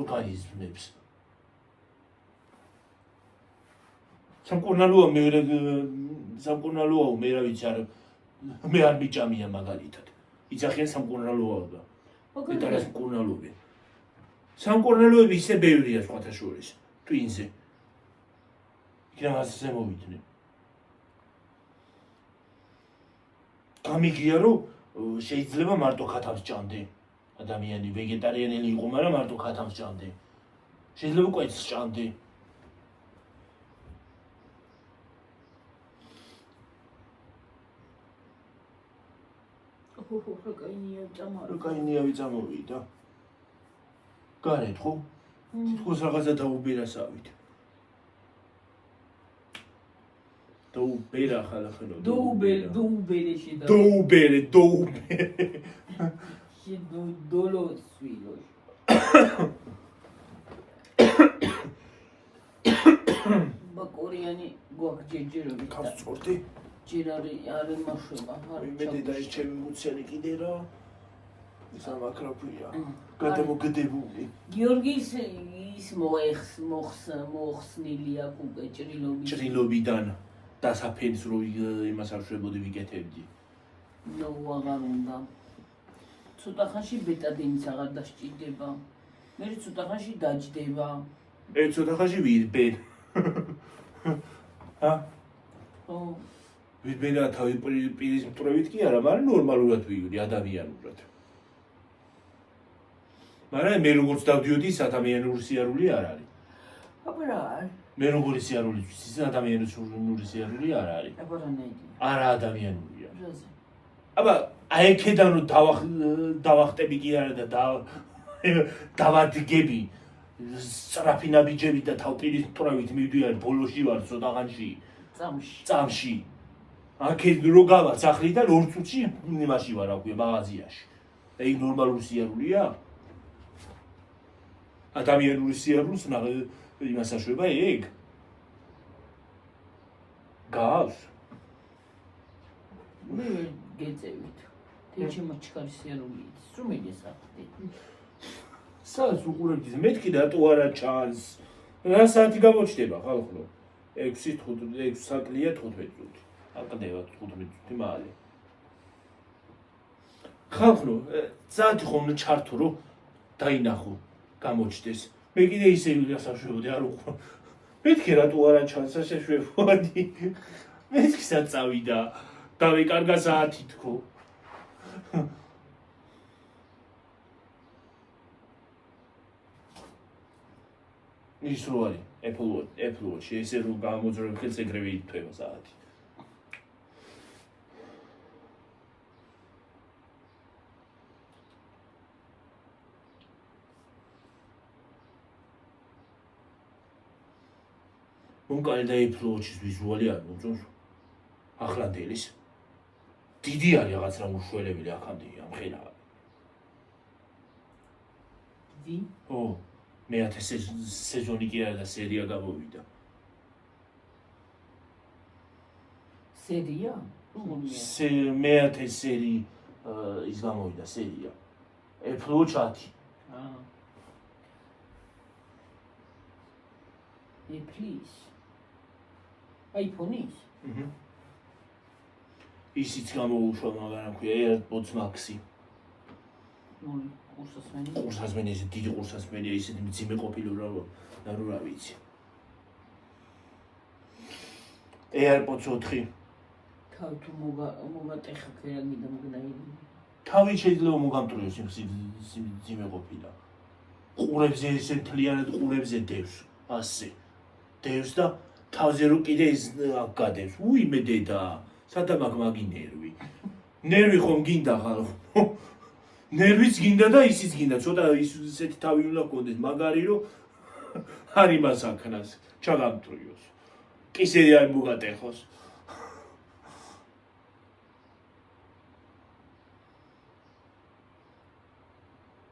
ორგანიზმებს. სამკურნალოა მე რა ვიცი არ მე არ მიჭამია მაგალითად. იცახიან სამკურნალოა და მეტარას მკურნალობენ. სამკურნალოები ისე ბევრია სხვათა შორის ტვინზე. იქნებ ასე მოვიდნენ. გამიგია რომ შეიძლება მარტო ხათავს ჭამდე ადამიანი ვეგეტარიანელი იყო, მაგრამ მარტო ხათავს ჭამდე. შეიძლება კვეთს ჭამდე. რკაინიავი წამოვიდა. გარეთ ხო? თითქოს რაღაცა დაუბერასავით. დაუბერა ხალხო. Доубереში და დაუბერე. დოლოსვილო. ბაკორიანი გვაგჯეჯერები. ქავს წორდი. ჯერ არ იმაშვება, არ იმედი დაიჩემი მუცელი კიდე რა. სამაკროფია. გადამოგდებული. გიორგის ის მოხსნილი აქვს უკვე ჭრილობის. ჭრილობიდან დასაფენს რო იმას არ შვებოდი ვიკეთებდი. ნუ აღარ უნდა. ცოტა ხანში ბეტადინიც აღარ დასჭირდება. მე ცოტა ხანში დაჯდება. ცოტა ხანში ვირბენ. ჰა? ხო. ვირბენა თავი პირის მტრევით კი არა, მაგრამ ნორმალურად ვივლი ადამიანურად. მაგრამ მე როგორც დავდიოდი, ის ადამიანური სიარული არ არის. აბა რა არის? მე როგორი სიარული ვთვლის, ის ადამიანური სიარული არ არის. აბა რა ნაიდი. არა ადამიანურია. რაზე? აბა აი აქედან რომ დავახტები კი არა და დავადგები სწრაფი ნაბიჯებით და თავპირის მტრევით მივდივარ ბოლოში ვარ ცოტა ხანში წამში აქეთ რო გავარ სახლიდან 2 წუთში იმაში ვარ აქვე მაღაზიაში და იქ ნორმალური სიარულია ადამიანური სიარულს იმას აშვება ეგ გავს მე გეწევით თეჩემო ჩქარი სიარული იცის რომ ეგესახდი სას უყურებთ მეთქი რატო არა ჩანს რა საათი გამოჩდება ხალხო 6 საკლია 15 წუთი აკდება 15 წუთი მალე ხალხო საათი ხომ ჩართო რომ დაინახო გამოჩდეს მე კიდე ისე ვიასაშვებოდი არ უყო მეთქი რატო არა ჩანს შეშვებოდი მეთქი საწავიდა დავიკარგა საათი თქო ის რო არის Apple Watch ესე რომ გამოძრებ ხელს ეგრევე ითქვა საათი მომკალი და Apple Watch-ის ვიზუალი არ მომწონს ახლანდელის დიდი არის რაღაც რა უშველებელი აქამდე ამხელა დიდი ო მე-10 სეზონი კი არა და სერია გამოვიდა სერია? მე-10 სერი ის გამოვიდა სერია Apple Watch 10 Apple-ის iPhone-ის? ისიც გამოუშვა მაგრამ ქვია AirPods Max-ი ყურსასმენი ისე დიდი ყურსასმენია ისეთი მძიმე ყოფილი რა ვიცი AirPods 4 თავი თუ მოგატეხა ქერაგი და მოგნაირი თავი შეიძლება მოგამტრიოს ის მძიმე ყოფილა ყურებზე ესე მთლიანად ყურებზე დევს ასე დევს და თავზე რო კიდე ის გადევს უიმე დედა სადა მაგი ნერვი ნერვი ხომ გინდა ხალხო ნერვიც გინდა და ისიც გინდა ცოტა ისეთი თავი უნდა გქონდეს მაგარი რომ არ იმას აქნას ჩაგამტრიოს კისერი არ მოგატეხოს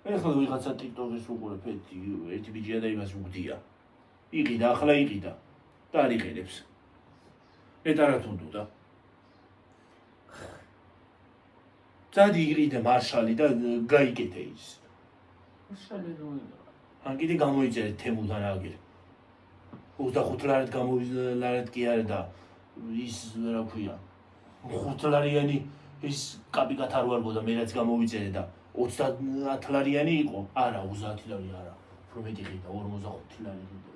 ეხლა ვიღაცა TikTok-ის უყურებ ერთი ბიჭია და იმას უგდია იყიდა ახლა იყიდა და არ იყენებს ეტარა თუნდუდა ძადი იყიდა მარშალი და გაიკეთე ის მარშალი როა ან კიდე გამოიწერეთ თემუდან აგერ 25 ლარად ლარად კი არა და ის რა ქვია 5 ლარიანი ის კაპიკათ არ ვარგო და მე რაც გამოვიწერე და 30 ლარიანი იყო არა 30 ლარი არა უფრო მეტი ყიდა 45 ლარი და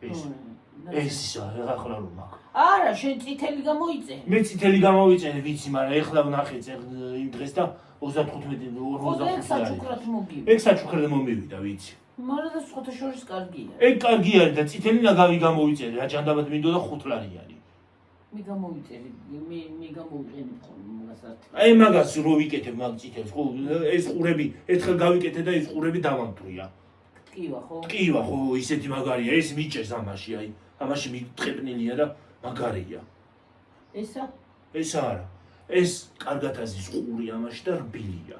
ეს ისა ახლა რომ მაქვს არა შენ წითელი გამოიწერე მე წითელი გამოვიწერე ვიცი მაგრამ ეხლა ვნახე იმ დღეს და 35 45 საჩუქრად მოგივი ეგ საჩუქრად მომივიდა ვიცი მაგრამ და სხვათა შორის კარგია ეგ კარგი არის და წითელი ნაგავი გამოვიწერე რა ჯანდაბად მინდოდა 5 ლარიანი მე გამოვიწერე მე გამოვიყენებ ხოლმე მაგას არ აი მაგას რო ვიკეთებ მაგ წითელს ხო ეს ყურები ერთხელ გავიკეთე და ეს ყურები დავამტვრია ტკივა ხო ტკივა ხო ისეთი მაგარია ეს მიჭეს ამაში აი ამაში მიტყებნილია და მაგარია ესა ეს არა ეს კარგად აზის ყური ამაში და რბილია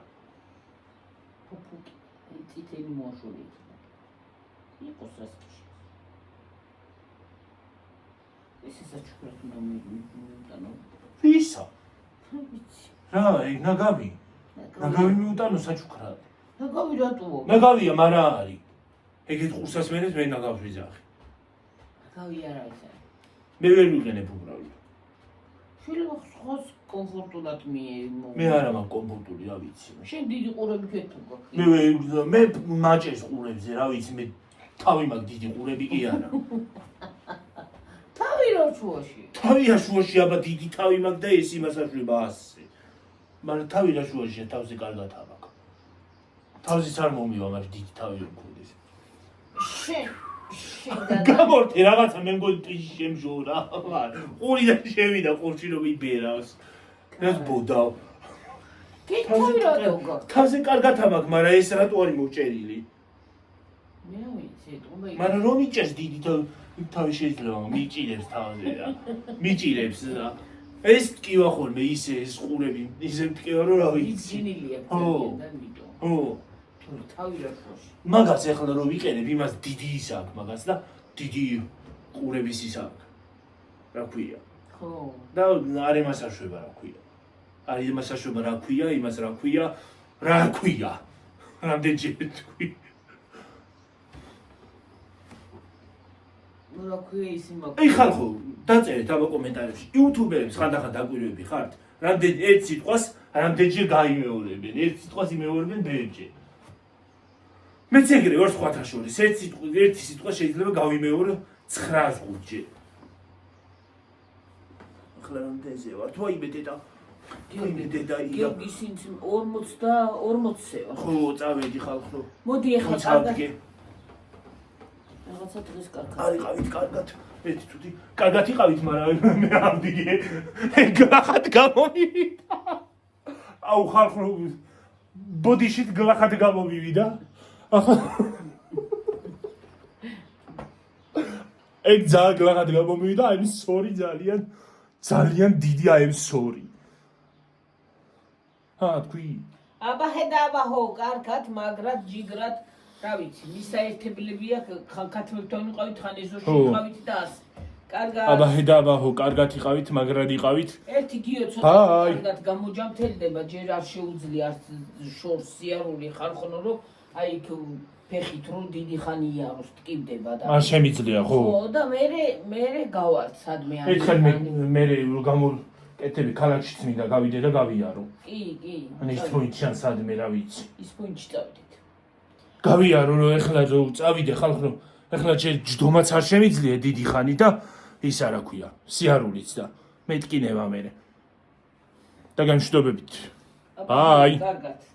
ფუფუკი წითელი მოაშორე იყოს სასწრაფო ეს საჩუქრად უნდა მივიტანო ვისა ვიცი რა ეგ ნაგავი მიუტანო საჩუქრად ნაგავი რატოა ნაგავია მაგრამ არის ეგეთ ყურსას მერეს მე ნაგავს ვიძახი ნაგავი არა ეს მე ვერ ვიყენებ უბრალოდ შეიძლება ხოს კომფორტულად მე არა მაგ კომფორტული რა ვიცი შენ დიდი ყურები ქეთუგა მე მაჭეს ყურებზე რა ვიცი მე თავი მაგ დიდი ყურები კი არა თავი რა შუაში თავია შუაში აბა დიდი თავი მაგ და ეს იმას აშვება ასე მაგრამ თავი რა შუაში თავზე კარგად ამაკ თავზეც არ მომივა მაგრამ დიდი თავი რომ მქონდეს შენ გამორთე რაღაცა მე მგონი ტიში შემჟორა ყურიდან შევიდა ყურში რომ იბერავს ეს ბოდავ თავი რატო თავზე კარგად ამაკ მაგრამ ეს რატო არის მოჭერილი მე ვიცი თუნდა მაგრამ რომ იჭეს დიდი თავი შეიძლება მიჭირებს თავზე რა მიჭირებს რა ეს ტკივა ხოლმე ისე ეს ყურები ისე ტკივა რომ რა ვიცი ძინილია ხო და მიტო ხო თავი რა შუაში მაგას ეხლა რომ ვიყენებ იმას დიდი ის აქვს მაგას და დიდი ყურების ის აქვს რა ქვია ხო და არ იმას აშვება რა ქვია არ იმას აშვება რა ქვია იმას რა ქვია რა ქვია რამდენჯერ თქვი რა ქვია ის იმაკ აი ხალხო დაწერეთ აბა კომენტარებში იუთუბერებს ხანდახან დაკვირვები ხართ რამდენ ერთ სიტყვას რამდენჯერ გაიმეორებენ ერთ სიტყვას იმეორებენ ბევრჯერ მეც ეგრე ვარ სხვათა შორის ერთი სიტყვა შეიძლება გავიმეორო 9-5-ჯერ ახლა რამდენზე ვარ თუ აი დედა გიორგის ინც 40-40-ზე ვარ ხო წავედი ხალხო მოდი ახლა წავდგე რაღაცა დღეს კარგად არ იყავით კარგად ერთი თუთი კარგად იყავით მაგრამ მე ავდგე ეგ გლახად გამომივიდა აუ ხალხო ბოდიშით გლახად გამომივიდა ეგ ძალიან გლახად გამომივიდა I'm sorry ძალიან დიდი I'm sorry თქვი აბა ხედა აბა ხო კარგად მაგრად ჯიგრად რა ვიცი მისაერთებლებია ხან ქათმებთან ვიყავით ხან ეზოში ვიყავით და ასე კარგად აბა ხედა აბა ხო კარგად იყავით მაგრად იყავით ერთი გიო ცოტა კარგად გამოჯამთელდება ჯერ არ შეუძლია არც შორს სიარული ხალხონო რომ აი იქ ფეხით რომ დიდი ხანი იაროს ტკივდება და არ შემიძლია ხო ხო და მე გავართ სადმე არის ერთხელ მე გამოკეთები ქალაქშიც მინდა გავიდე და გავიარო კი ან ის პოინტში სადმე რა ვიცი ის პოინტში წავიდეთ გავიარო რომ ეხლა რომ წავიდე ხალხ რომ ეხლა ჯდომაც არ შემიძლია დიდი ხანი და ის არა ქვია სიარულიც და მეტკინება მე და გამშვიდობებით აი კარგად